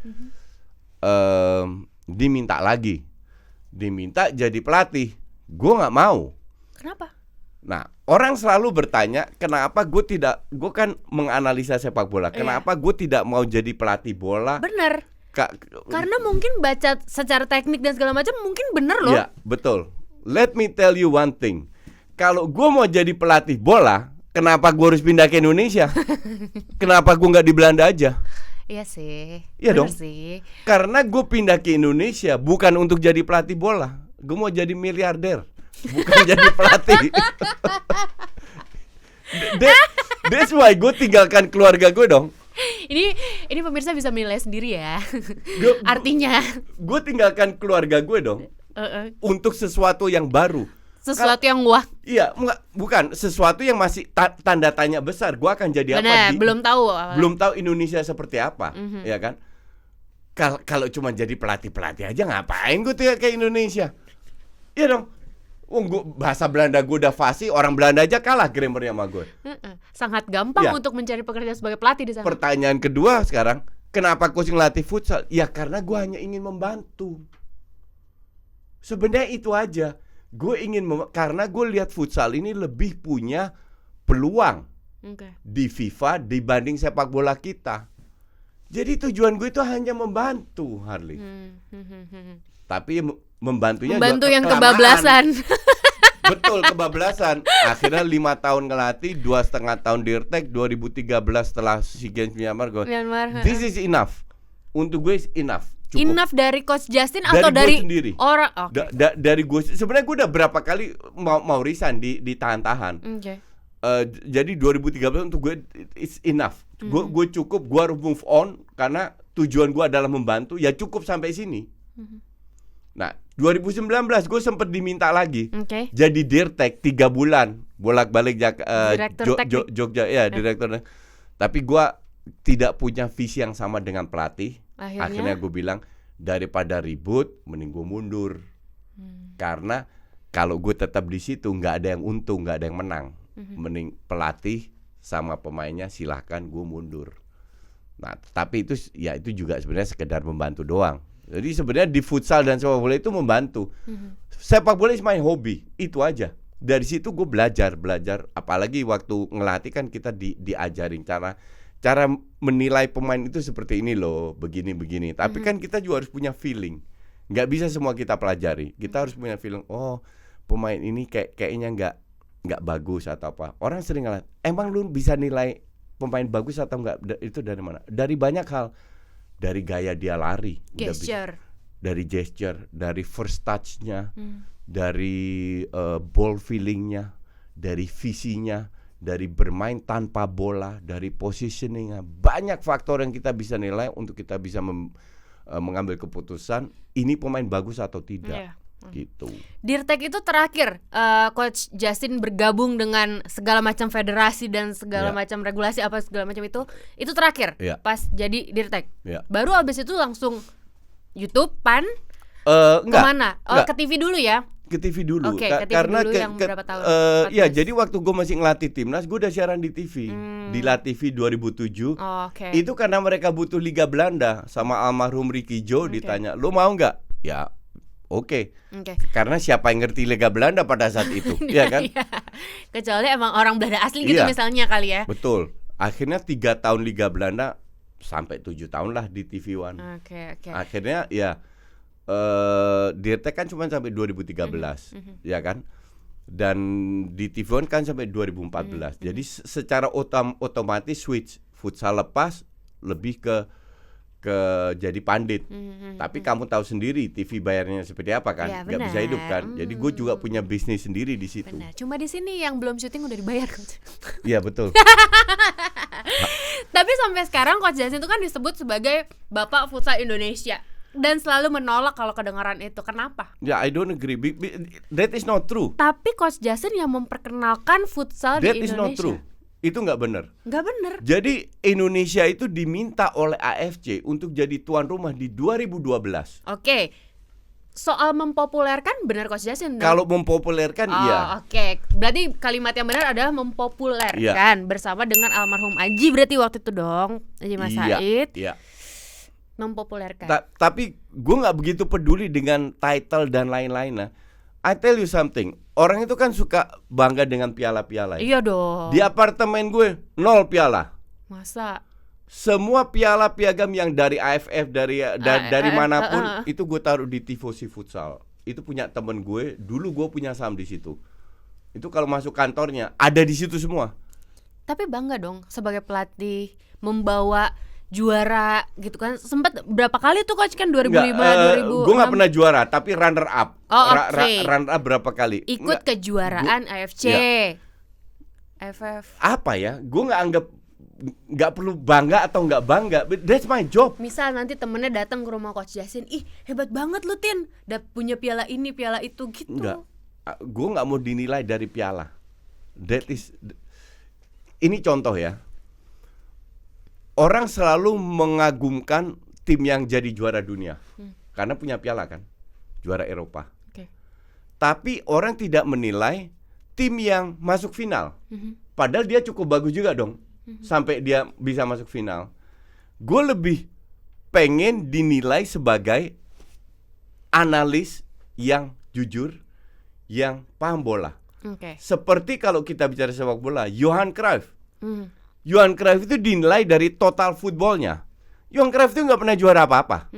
diminta jadi pelatih. Gue nggak mau. Kenapa? Nah, orang selalu bertanya, kenapa gue kan menganalisa sepak bola, kenapa gue tidak mau jadi pelatih bola? Bener. Karena mungkin baca secara teknik dan segala macam mungkin bener loh. Iya, betul. Let me tell you one thing. Kalau gue mau jadi pelatih bola, kenapa gue harus pindah ke Indonesia? Kenapa gue nggak di Belanda aja? Iya sih. Iya Bener dong. sih. Karena gue pindah ke Indonesia bukan untuk jadi pelatih bola. Gue mau jadi miliarder, bukan jadi pelatih. That's why gue tinggalkan keluarga gue dong. Ini pemirsa bisa menilai sendiri ya. Gua- Artinya Gue tinggalkan keluarga gue dong untuk sesuatu yang baru. sesuatu yang wah. Iya, bukan sesuatu yang masih tanda tanya besar. Gue akan jadi apa? Benar, belum tahu. Belum tahu Indonesia seperti apa, ya kan? Kalau cuma jadi pelatih aja ngapain gue tinggal ke Indonesia? Iya dong. Bahasa Belanda gue udah fasih, orang Belanda aja kalah grammarnya sama gue. Sangat gampang Ya. untuk mencari pekerjaan sebagai pelatih di sana. Pertanyaan kedua sekarang, kenapa coach ngelatih futsal? Ya karena gue hanya ingin membantu. Sebenarnya itu aja. Gue ingin karena gue lihat futsal ini lebih punya peluang Oke. di FIFA dibanding sepak bola kita. Jadi tujuan gue itu hanya membantu, Harley. Tapi membantunya Membantu juga yang kelamaan. kebablasan. Betul, kebablasan. Akhirnya 5 tahun ngelatih, 2,5 tahun di Irtek, 2013 setelah SEA Games Myanmar gue. Myanmar. This is enough. Untuk gue enough. Cukup. Enough dari Coach Justin Dari atau gue dari sendiri. orang? Oke. Dari gue sebenarnya gue udah berapa kali mau resign ditahan-tahan. Oke. Jadi 2013 untuk gue it's enough. Gue cukup, gue harus move on karena tujuan gue adalah membantu. Ya cukup sampai sini. Nah, 2019 gue sempat diminta lagi. Oke. Jadi Dirtek 3 bulan bolak-balik Direktur teknik. Jogja ya, direktur. Tapi gue tidak punya visi yang sama dengan pelatih. Akhirnya gue bilang daripada ribut, mending gue mundur. Karena kalau gue tetap di situ nggak ada yang untung, nggak ada yang menang. Mending pelatih sama pemainnya silahkan gue mundur. Nah, tapi itu juga sebenarnya sekedar membantu doang. Jadi sebenarnya di futsal dan sepak bola itu membantu. Sepak bola is my hobby, itu aja. Dari situ gue belajar. Apalagi waktu ngelatih kan kita diajarin cara menilai pemain itu seperti ini loh, begini. Tapi kan kita juga harus punya feeling. Nggak bisa semua kita pelajari. Kita harus punya feeling. Oh, pemain ini kayaknya nggak bagus atau apa. Orang sering ngeliat, emang lu bisa nilai pemain bagus atau enggak? Itu dari mana? Dari banyak hal. Dari gaya dia lari, dari gesture, dari first touch-nya, dari ball feeling-nya, dari visinya, dari bermain tanpa bola, dari positioning-nya. Banyak faktor yang kita bisa nilai untuk kita bisa mengambil keputusan ini pemain bagus atau tidak. Gitu. Dirtek itu terakhir Coach Justin bergabung dengan segala macam federasi dan segala macam regulasi apa segala macam itu terakhir pas jadi Dirtek. Baru abis itu langsung YouTube, PAN, kemana? Ke TV dulu ya? Ke TV dulu. Oke, ke TV karena dulu yang berapa tahun? Ya, jadi waktu gue masih ngelatih timnas, gue udah siaran di TV. Di La TV 2007. Itu karena mereka butuh Liga Belanda sama almarhum Ricky Joe. Ditanya, lo mau nggak? Ya, oke. Karena siapa yang ngerti Liga Belanda pada saat itu, ya kan? Kecuali emang orang Belanda asli gitu misalnya kali ya. Betul. Akhirnya 3 tahun Liga Belanda sampai 7 tahun lah di TV One. Akhirnya ya Dirtek kan cuma sampai 2013, ya kan? Dan di TV One kan sampai 2014. Jadi secara otomatis switch futsal lepas lebih ke jadi pandit. Tapi kamu tahu sendiri TV bayarnya seperti apa kan? Gak bisa hidup kan? Jadi gue juga punya bisnis sendiri di situ. Benar. Cuma di sini yang belum syuting udah dibayar. Iya betul. Tapi sampai sekarang Coach Justin itu kan disebut sebagai Bapak Futsal Indonesia dan selalu menolak kalau kedengaran itu. Kenapa? Ya, I don't agree. That is not true. Tapi Coach Justin yang memperkenalkan futsal di Indonesia. That is not true. Itu nggak benar. Nggak benar. Jadi Indonesia itu diminta oleh AFC untuk jadi tuan rumah di 2012. Oke. Soal mempopulerkan benar Coach Justin. Kalau mempopulerkan iya. Oke. Berarti kalimat yang benar adalah mempopulerkan bersama dengan almarhum Aji berarti waktu itu dong. Aji Mas Said. Iya. Mempopulerkan. Tapi gue nggak begitu peduli dengan title dan lain-lain. I tell you something. Orang itu kan suka bangga dengan piala-piala. Iya dong. Di apartemen gue 0 piala. Masa? Semua piala piagam yang dari AFF dari manapun itu gue taruh di Tifosi Futsal. Itu punya temen gue. Dulu gue punya saham di situ. Itu kalau masuk kantornya ada di situ semua. Tapi bangga dong sebagai pelatih membawa juara gitu kan. Sempat berapa kali tuh Coach kan 2005 2006. Gue gak pernah juara tapi runner up. Runner up berapa kali? Ikut kejuaraan AFC. AFF. Apa ya? Gue gak anggap gak perlu bangga atau gak bangga. That's my job. Misal nanti temennya datang ke rumah Coach Justin, ih hebat banget lu Tin, punya piala ini piala itu gitu. Enggak. Gue gak mau dinilai dari piala. Ini contoh ya. Orang selalu mengagumkan tim yang jadi juara dunia karena punya piala kan, juara Eropa. Tapi orang tidak menilai tim yang masuk final. Padahal dia cukup bagus juga dong, sampai dia bisa masuk final. Gue lebih pengen dinilai sebagai analis yang jujur, yang paham bola. Seperti kalau kita bicara sepak bola, Johan Cruyff. Johan Cruyff itu dinilai dari total footballnya. Johan Cruyff itu nggak pernah juara apa-apa.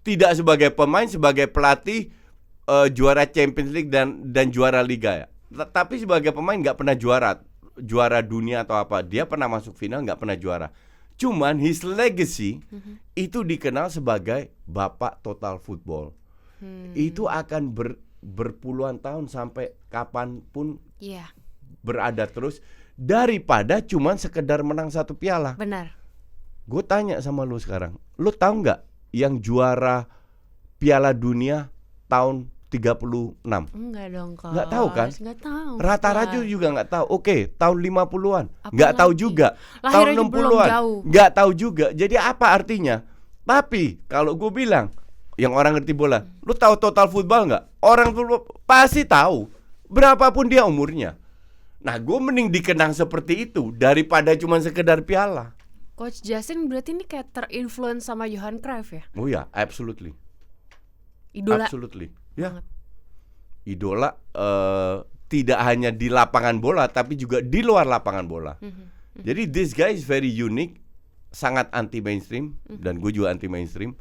Tidak sebagai pemain, sebagai pelatih, juara Champions League dan juara Liga ya. Tapi sebagai pemain nggak pernah juara dunia atau apa. Dia pernah masuk final, nggak pernah juara. Cuman his legacy itu dikenal sebagai bapak total football. Itu akan berpuluhan tahun sampai kapanpun berada terus. Daripada cuman sekedar menang 1 piala. Benar. Gue tanya sama lu sekarang, lu tahu nggak yang juara Piala Dunia tahun 36? Enggak dong Coach. Nggak tahu kan? Nggak tahu. Rata-rata juga nggak tahu. Oke, tahun 50-an nggak tahu juga. Lahir tahun aja 60-an nggak tahu juga. Jadi apa artinya? Tapi kalau gue bilang, yang orang ngerti bola, lu tahu total football nggak? Orang pasti tahu. Berapapun dia umurnya. Nah, gue mending dikenang seperti itu daripada cuma sekedar piala. Coach Justin berarti ini kayak terinfluence sama Johan Cruyff ya? Oh ya, absolutely. Idola. Absolutely. Ya. Idola tidak hanya di lapangan bola tapi juga di luar lapangan bola. Jadi this guy is very unique, sangat anti mainstream dan gue juga anti mainstream.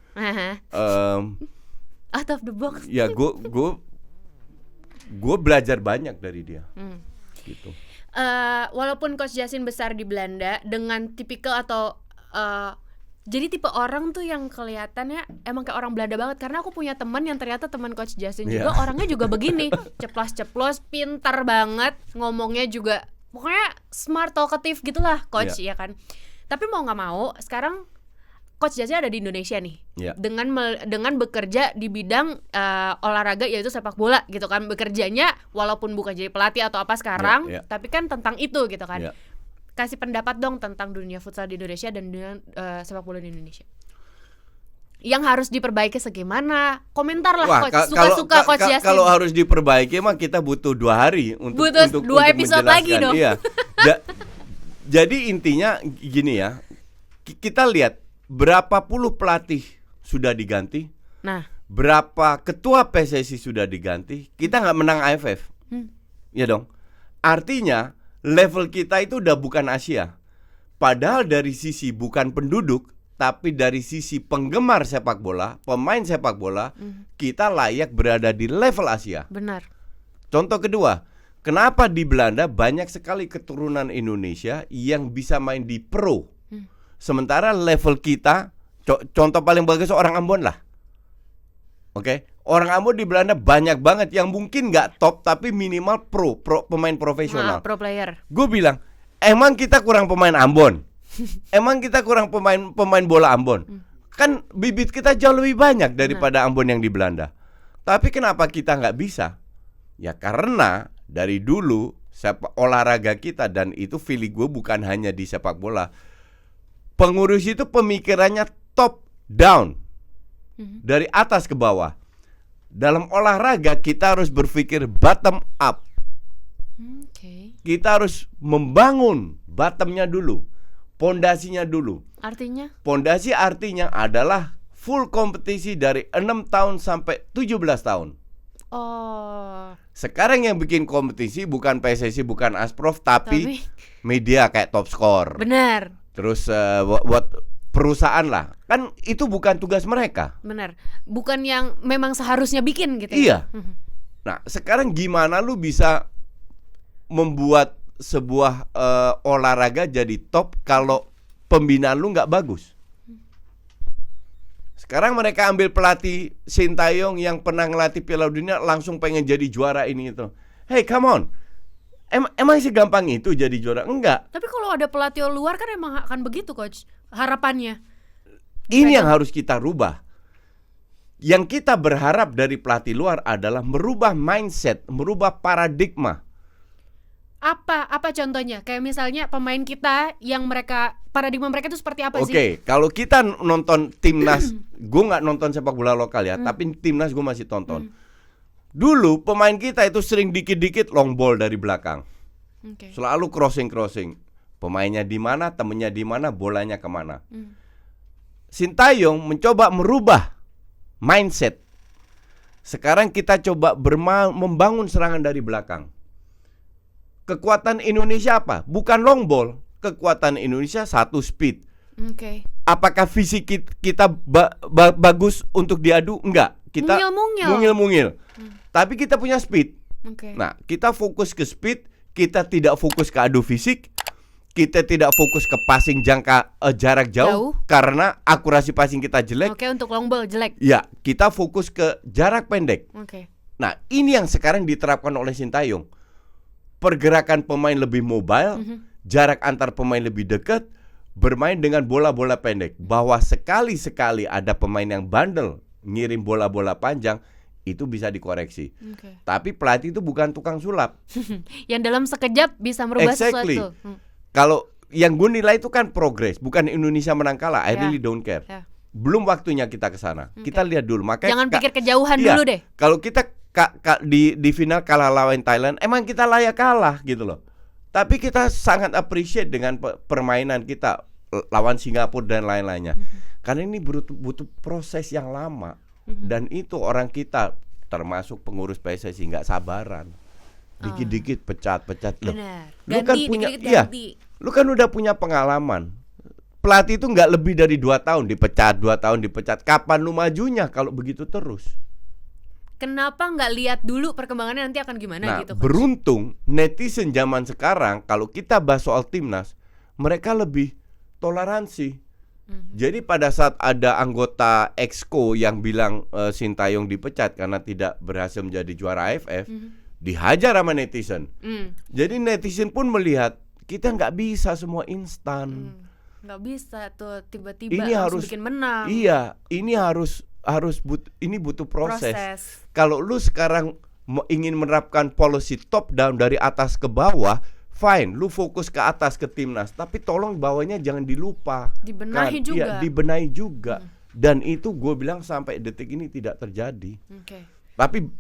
Out of the box. Ya, gue belajar banyak dari dia. Gitu. Walaupun Coach Justin besar di Belanda dengan tipikal atau jadi tipe orang tuh yang kelihatannya emang kayak orang Belanda banget. Karena aku punya teman yang ternyata teman Coach Justin juga orangnya juga begini, ceplos-ceplos, pintar banget, ngomongnya juga pokoknya smart, talkative gitulah Coach ya kan. Tapi mau nggak mau sekarang Coach Jasin ada di Indonesia nih, Ya. dengan bekerja di bidang olahraga yaitu sepak bola gitu kan, bekerjanya walaupun bukan jadi pelatih atau apa sekarang, Ya. tapi kan tentang itu gitu kan. Ya. Kasih pendapat dong tentang dunia futsal di Indonesia dan dunia sepak bola di Indonesia. Yang harus diperbaiki segimana? Komentar lah Wah, Coach, suka-suka Coach Jasin. Kalau harus diperbaiki emang kita butuh 2 hari untuk Butuh untuk 2 episode lagi menjelaskan. dong. Iya. Jadi intinya gini ya. Kita lihat berapa puluh pelatih sudah diganti, Nah, berapa ketua PSSI sudah diganti, kita nggak menang AFF. Ya dong. Artinya level kita itu udah bukan Asia. Padahal dari sisi bukan penduduk, tapi dari sisi penggemar sepak bola, pemain sepak bola, kita layak berada di level Asia. benar. Contoh kedua, kenapa di Belanda banyak sekali keturunan Indonesia yang bisa main di pro. Sementara level kita, contoh paling bagus orang Ambon lah. Oke, orang Ambon di Belanda banyak banget yang mungkin nggak top tapi minimal pro pemain profesional. Pro player. Gue bilang, emang kita kurang pemain Ambon? Emang kita kurang pemain bola Ambon? Kan bibit kita jauh lebih banyak daripada Ambon yang di Belanda. Tapi kenapa kita nggak bisa? Ya karena dari dulu olahraga kita, dan itu feeling gue bukan hanya di sepak bola. Pengurus itu pemikirannya top down, dari atas ke bawah. Dalam olahraga kita harus berpikir bottom up. Kita harus membangun bottomnya dulu, pondasinya dulu. Artinya? Pondasi artinya adalah full kompetisi dari 6 tahun sampai 17 tahun. Oh. Sekarang yang bikin kompetisi bukan PSSI, bukan Asprof, tapi media kayak Top Score. Benar. Terus buat perusahaan lah. Kan itu bukan tugas mereka. Benar. Bukan yang memang seharusnya bikin gitu. Iya. Nah, sekarang gimana lu bisa membuat sebuah olahraga jadi top kalau pembinaan lu nggak bagus? Sekarang mereka ambil pelatih Sintayong yang pernah ngelatih Piala Dunia langsung pengen jadi juara ini itu. Hey, come on. Emang segampang itu jadi juara? Enggak. Tapi kalau ada pelatih luar kan emang akan begitu Coach. Harapannya. Ini yang harus kita rubah. Yang kita berharap dari pelatih luar adalah merubah mindset, merubah paradigma. Apa contohnya? Kayak misalnya pemain kita yang paradigma mereka itu seperti apa sih? Oke, kalau kita nonton timnas, gue nggak nonton sepak bola lokal ya, tapi timnas gue masih tonton. Dulu pemain kita itu sering dikit-dikit long ball dari belakang, selalu crossing. Pemainnya di mana, temennya di mana, bolanya kemana. Sintayong mencoba merubah mindset. Sekarang kita coba membangun serangan dari belakang. Kekuatan Indonesia apa? Bukan long ball. Kekuatan Indonesia satu speed. Apakah fisik kita bagus untuk diadu? Enggak. Kita mungil-mungil. Tapi kita punya speed. Nah, kita fokus ke speed. Kita tidak fokus ke adu fisik. Kita tidak fokus ke passing jarak jauh. Karena akurasi passing kita jelek. Untuk long ball jelek. Ya, kita fokus ke jarak pendek. Nah, ini yang sekarang diterapkan oleh Sintayong. Pergerakan pemain lebih mobile, jarak antar pemain lebih dekat, bermain dengan bola-bola pendek. Bahwa sekali-sekali ada pemain yang bandel ngirim bola-bola panjang, itu bisa dikoreksi. Tapi pelatih itu bukan tukang sulap. Yang dalam sekejap bisa merubah sesuatu. Kalau yang gue nilai itu kan progres, bukan Indonesia menang kalah. I really don't care. Belum waktunya kita ke sana. Kita lihat dulu. Makanya jangan pikir kejauhan dulu deh. Kalau kita di final kalah lawan Thailand, emang kita layak kalah gitu loh. Tapi kita sangat appreciate dengan permainan kita lawan Singapura dan lain-lainnya. Karena ini butuh proses yang lama. Dan itu orang kita termasuk pengurus PSSI nggak sabaran. Dikit-dikit pecat loh. Lu kan punya lu kan udah punya pengalaman. Pelatih itu nggak lebih dari 2 tahun dipecat, 2 tahun dipecat. Kapan lu majunya kalau begitu terus? Kenapa nggak lihat dulu perkembangannya nanti akan gimana gitu? Beruntung netizen zaman sekarang kalau kita bahas soal timnas, mereka lebih toleransi. Jadi pada saat ada anggota Exco yang bilang Sintayong dipecat karena tidak berhasil menjadi juara AFF, dihajar sama netizen. Jadi netizen pun melihat kita nggak bisa semua instan. Nggak bisa tuh tiba-tiba Ini langsung harus bikin menang. Iya, ini ini butuh proses. Kalau lu sekarang ingin menerapkan policy top down dari atas ke bawah, fine, lu fokus ke atas ke timnas, tapi tolong bawahnya jangan dilupa. Dibenahi juga. Iya, dibenahi juga. Dan itu gue bilang sampai detik ini tidak terjadi. Oke. Tapi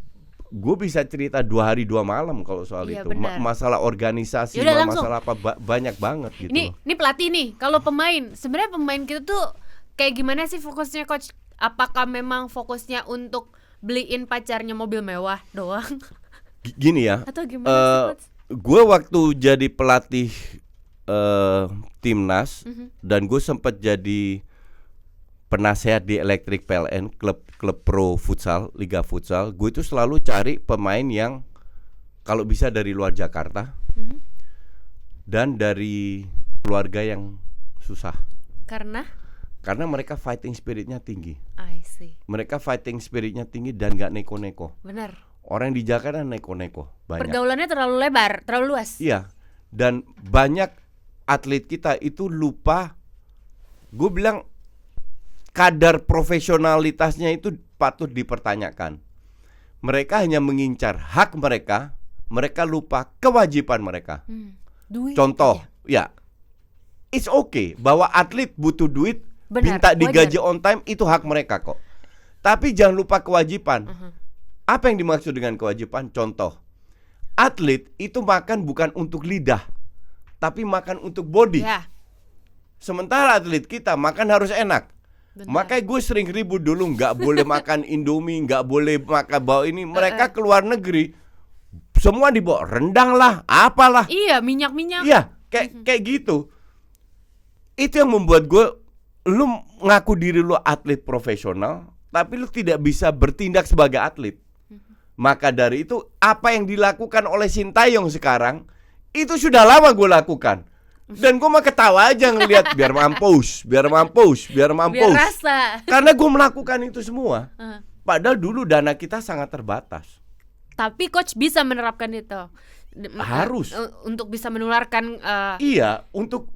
gue bisa cerita 2 hari 2 malam kalau soal Iya, itu. benar. Masalah organisasi, Yaudah, langsung. masalah apa banyak banget gitu. Ini pelatih nih. Kalau pemain, sebenarnya pemain kita tuh kayak gimana sih fokusnya coach? Apakah memang fokusnya untuk beliin pacarnya mobil mewah doang? Gini ya. Atau gimana sih coach? Gue waktu jadi pelatih timnas dan gue sempat jadi penasehat di Electric PLN, klub pro futsal, liga futsal. Gue itu selalu cari pemain yang kalau bisa dari luar Jakarta dan dari keluarga yang susah. Karena mereka fighting spiritnya tinggi. I see. Mereka fighting spiritnya tinggi dan gak neko-neko. Benar. Orang di Jakarta neko-neko banyak. Pergaulannya terlalu lebar, terlalu luas. Iya. Dan banyak atlet kita itu lupa. Gue bilang kadar profesionalitasnya itu patut dipertanyakan. Mereka hanya mengincar hak mereka, mereka lupa kewajiban mereka. Duit Contoh, aja. ya, it's okay bahwa atlet butuh duit, Benar, minta digaji wajar. on time, itu hak mereka kok. Tapi jangan lupa kewajiban. Apa yang dimaksud dengan kewajiban? Contoh, atlet itu makan bukan untuk lidah, tapi makan untuk body. Ya. Sementara atlet kita makan harus enak. Benar. Makanya gue sering ribut dulu, nggak boleh makan Indomie, nggak boleh makan bawa ini. Mereka keluar negeri, semua dibawa rendang lah, apalah. Iya, minyak-minyak. Iya, kayak gitu. Itu yang membuat gue, lu ngaku diri lu atlet profesional, tapi lu tidak bisa bertindak sebagai atlet. Maka dari itu, apa yang dilakukan oleh Sintayong sekarang, itu sudah lama gue lakukan. Dan gue mah ketawa aja ngelihat biar mampus. Biar rasa. Karena gue melakukan itu semua. Padahal dulu dana kita sangat terbatas. Tapi coach bisa menerapkan itu. Harus. Untuk bisa menularkan Iya, untuk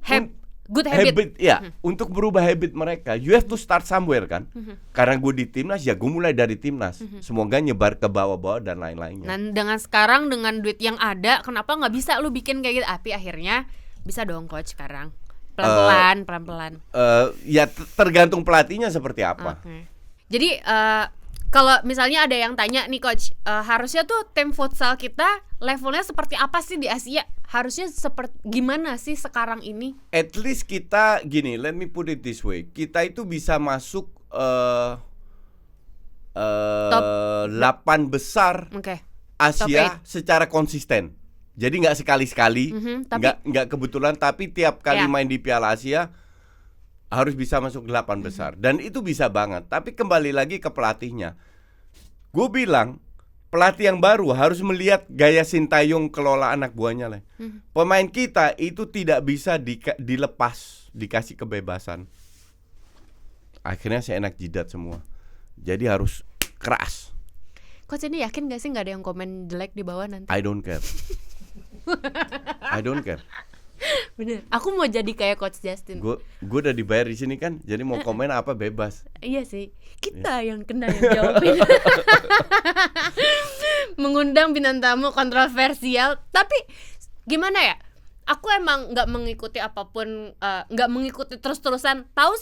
good habit. ya, untuk berubah habit mereka. You have to start somewhere kan. Karena gue di timnas, ya gue mulai dari timnas. Semoga nyebar ke bawah-bawah dan lain-lainnya. Dan dengan sekarang dengan duit yang ada, kenapa nggak bisa lu bikin kayak gitu? Tapi akhirnya bisa dong coach sekarang. Pelan-pelan. Ya tergantung pelatihnya seperti apa. Oke. Jadi kalau misalnya ada yang tanya nih coach, harusnya tuh tim futsal kita levelnya seperti apa sih di Asia? Harusnya seperti gimana sih sekarang ini? At least kita gini, let me put it this way. Kita itu bisa masuk 8 besar Oke. Asia secara konsisten. Jadi nggak sekali-sekali, tapi nggak kebetulan, tapi tiap kali Ya. main di Piala Asia harus bisa masuk 8 besar. Dan itu bisa banget. Tapi kembali lagi ke pelatihnya. Gue bilang pelatih yang baru harus melihat gaya Sintayong kelola anak buahnya lah. Pemain kita itu tidak bisa dilepas, dikasih kebebasan. Akhirnya seenak jidat semua. Jadi harus keras. coach ini yakin gak sih nggak ada yang komen jelek di bawah nanti? I don't care. I don't care. Bener. Aku mau jadi kayak coach Justin. Gue udah dibayar di sini kan, jadi mau komen apa bebas. Iya sih, kita yang kena yang jawabin. Mengundang bintang tamu kontroversial, tapi gimana ya? Aku emang nggak mengikuti apapun, nggak mengikuti terus-terusan. Tahu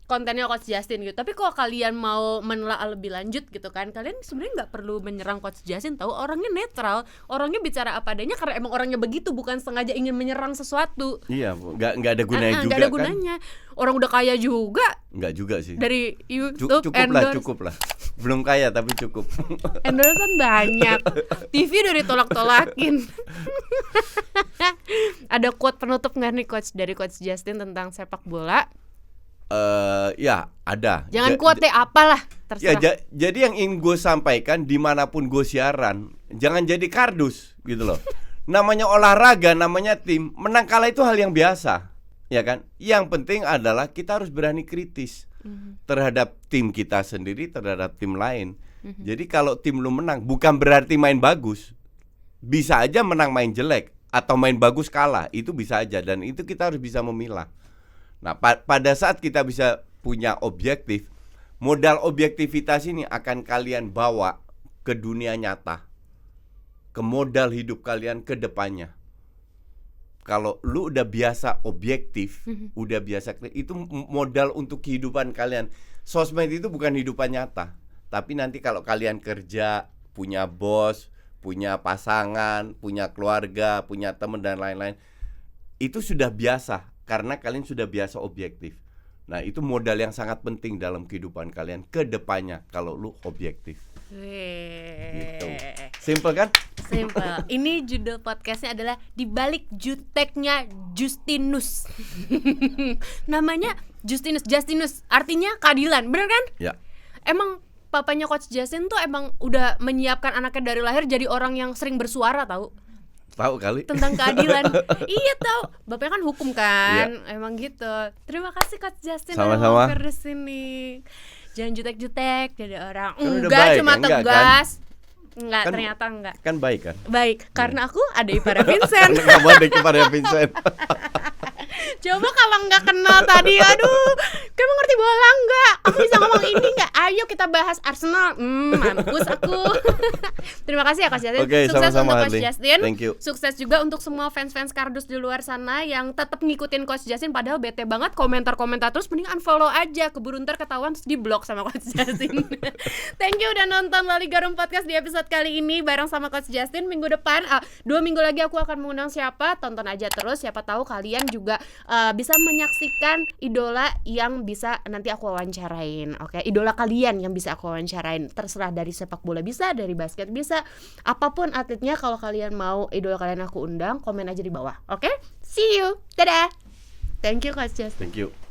kontennya coach Justin gitu. Tapi kalau kalian mau menelaah lebih lanjut gitu kan, kalian sebenarnya nggak perlu menyerang coach Justin. Tahu orangnya netral, orangnya bicara apa adanya karena emang orangnya begitu, bukan sengaja ingin menyerang sesuatu. Iya, nggak ada gunanya juga nggak ada kan. gunanya. Orang udah kaya juga. Nggak juga sih. Dari YouTube Cukup lah. Belum kaya tapi cukup. Endorsean banyak. TV udah ditolak-tolakin. Ada quote penutup nggak nih coach dari coach Justin tentang sepak bola? Ya ada. Jangan quote deh, apalah Ya, terserah. jadi yang ingin gue sampaikan dimanapun gue siaran, jangan jadi kardus gitu loh. Namanya olahraga, namanya tim, menang kalah itu hal yang biasa, ya kan? Yang penting adalah kita harus berani kritis terhadap tim kita sendiri, terhadap tim lain. Jadi kalau tim lu menang, bukan berarti main bagus. Bisa aja menang main jelek atau main bagus kalah, itu bisa aja, dan itu kita harus bisa memilah. Nah, pada saat kita bisa punya objektif, modal objektivitas ini akan kalian bawa ke dunia nyata, ke modal hidup kalian ke depannya. Kalau lu udah biasa objektif, udah biasa, itu modal untuk kehidupan kalian. Sosmed itu bukan hidupan nyata, tapi nanti kalau kalian kerja, punya bos, punya pasangan, punya keluarga, punya teman dan lain-lain, itu sudah biasa karena kalian sudah biasa objektif. Nah, itu modal yang sangat penting dalam kehidupan kalian ke depannya kalau lu objektif. Gitu. Simple kan? Simple. Ini judul podcastnya adalah Di Balik Juteknya Justinus. Namanya Justinus, artinya keadilan, bener kan? Ya. Emang papanya Coach Justin tuh emang udah menyiapkan anaknya dari lahir jadi orang yang sering bersuara, tahu? Tahu kali? Tentang keadilan. Iya tahu. Bapaknya kan hukum kan. Emang gitu. Terima kasih Coach Justin Sama-sama. udah mampir di sini. Jangan jutek-jutek jadi orang. Kan udah Enggak, baik, cuma enggak, tegas. Enggak, Kan- ternyata enggak. Kan baik kan? Baik, karena aku ada iparnya Vincent. Kamu ada kepada Vincent. Coba kalau nggak kenal tadi, aduh, kamu ngerti bola nggak? Kamu bisa ngomong ini nggak? Ayo kita bahas Arsenal. Mampus aku. Terima kasih ya Coach Justin. Oke, Sukses sama-sama, untuk Coach Harley. Justin. Thank you. Sukses juga untuk semua fans-fans kardus di luar sana yang tetap ngikutin Coach Justin. Padahal bete banget komentar-komentar terus, mending unfollow aja. Keburu ntar ketahuan terus di blok sama Coach Justin. Thank you udah nonton La Liga Room Podcast di episode kali ini bareng sama Coach Justin. Minggu depan 2 minggu lagi aku akan mengundang siapa, tonton aja terus. Siapa tahu kalian juga bisa menyaksikan idola yang bisa nanti aku wawancarain. Oke, idola kalian yang bisa aku wawancarain. Terserah dari sepak bola bisa, dari basket bisa, apapun atletnya. Kalau kalian mau idola kalian aku undang, komen aja di bawah. Oke, see you, dadah. Thank you Coach Justin. Thank you.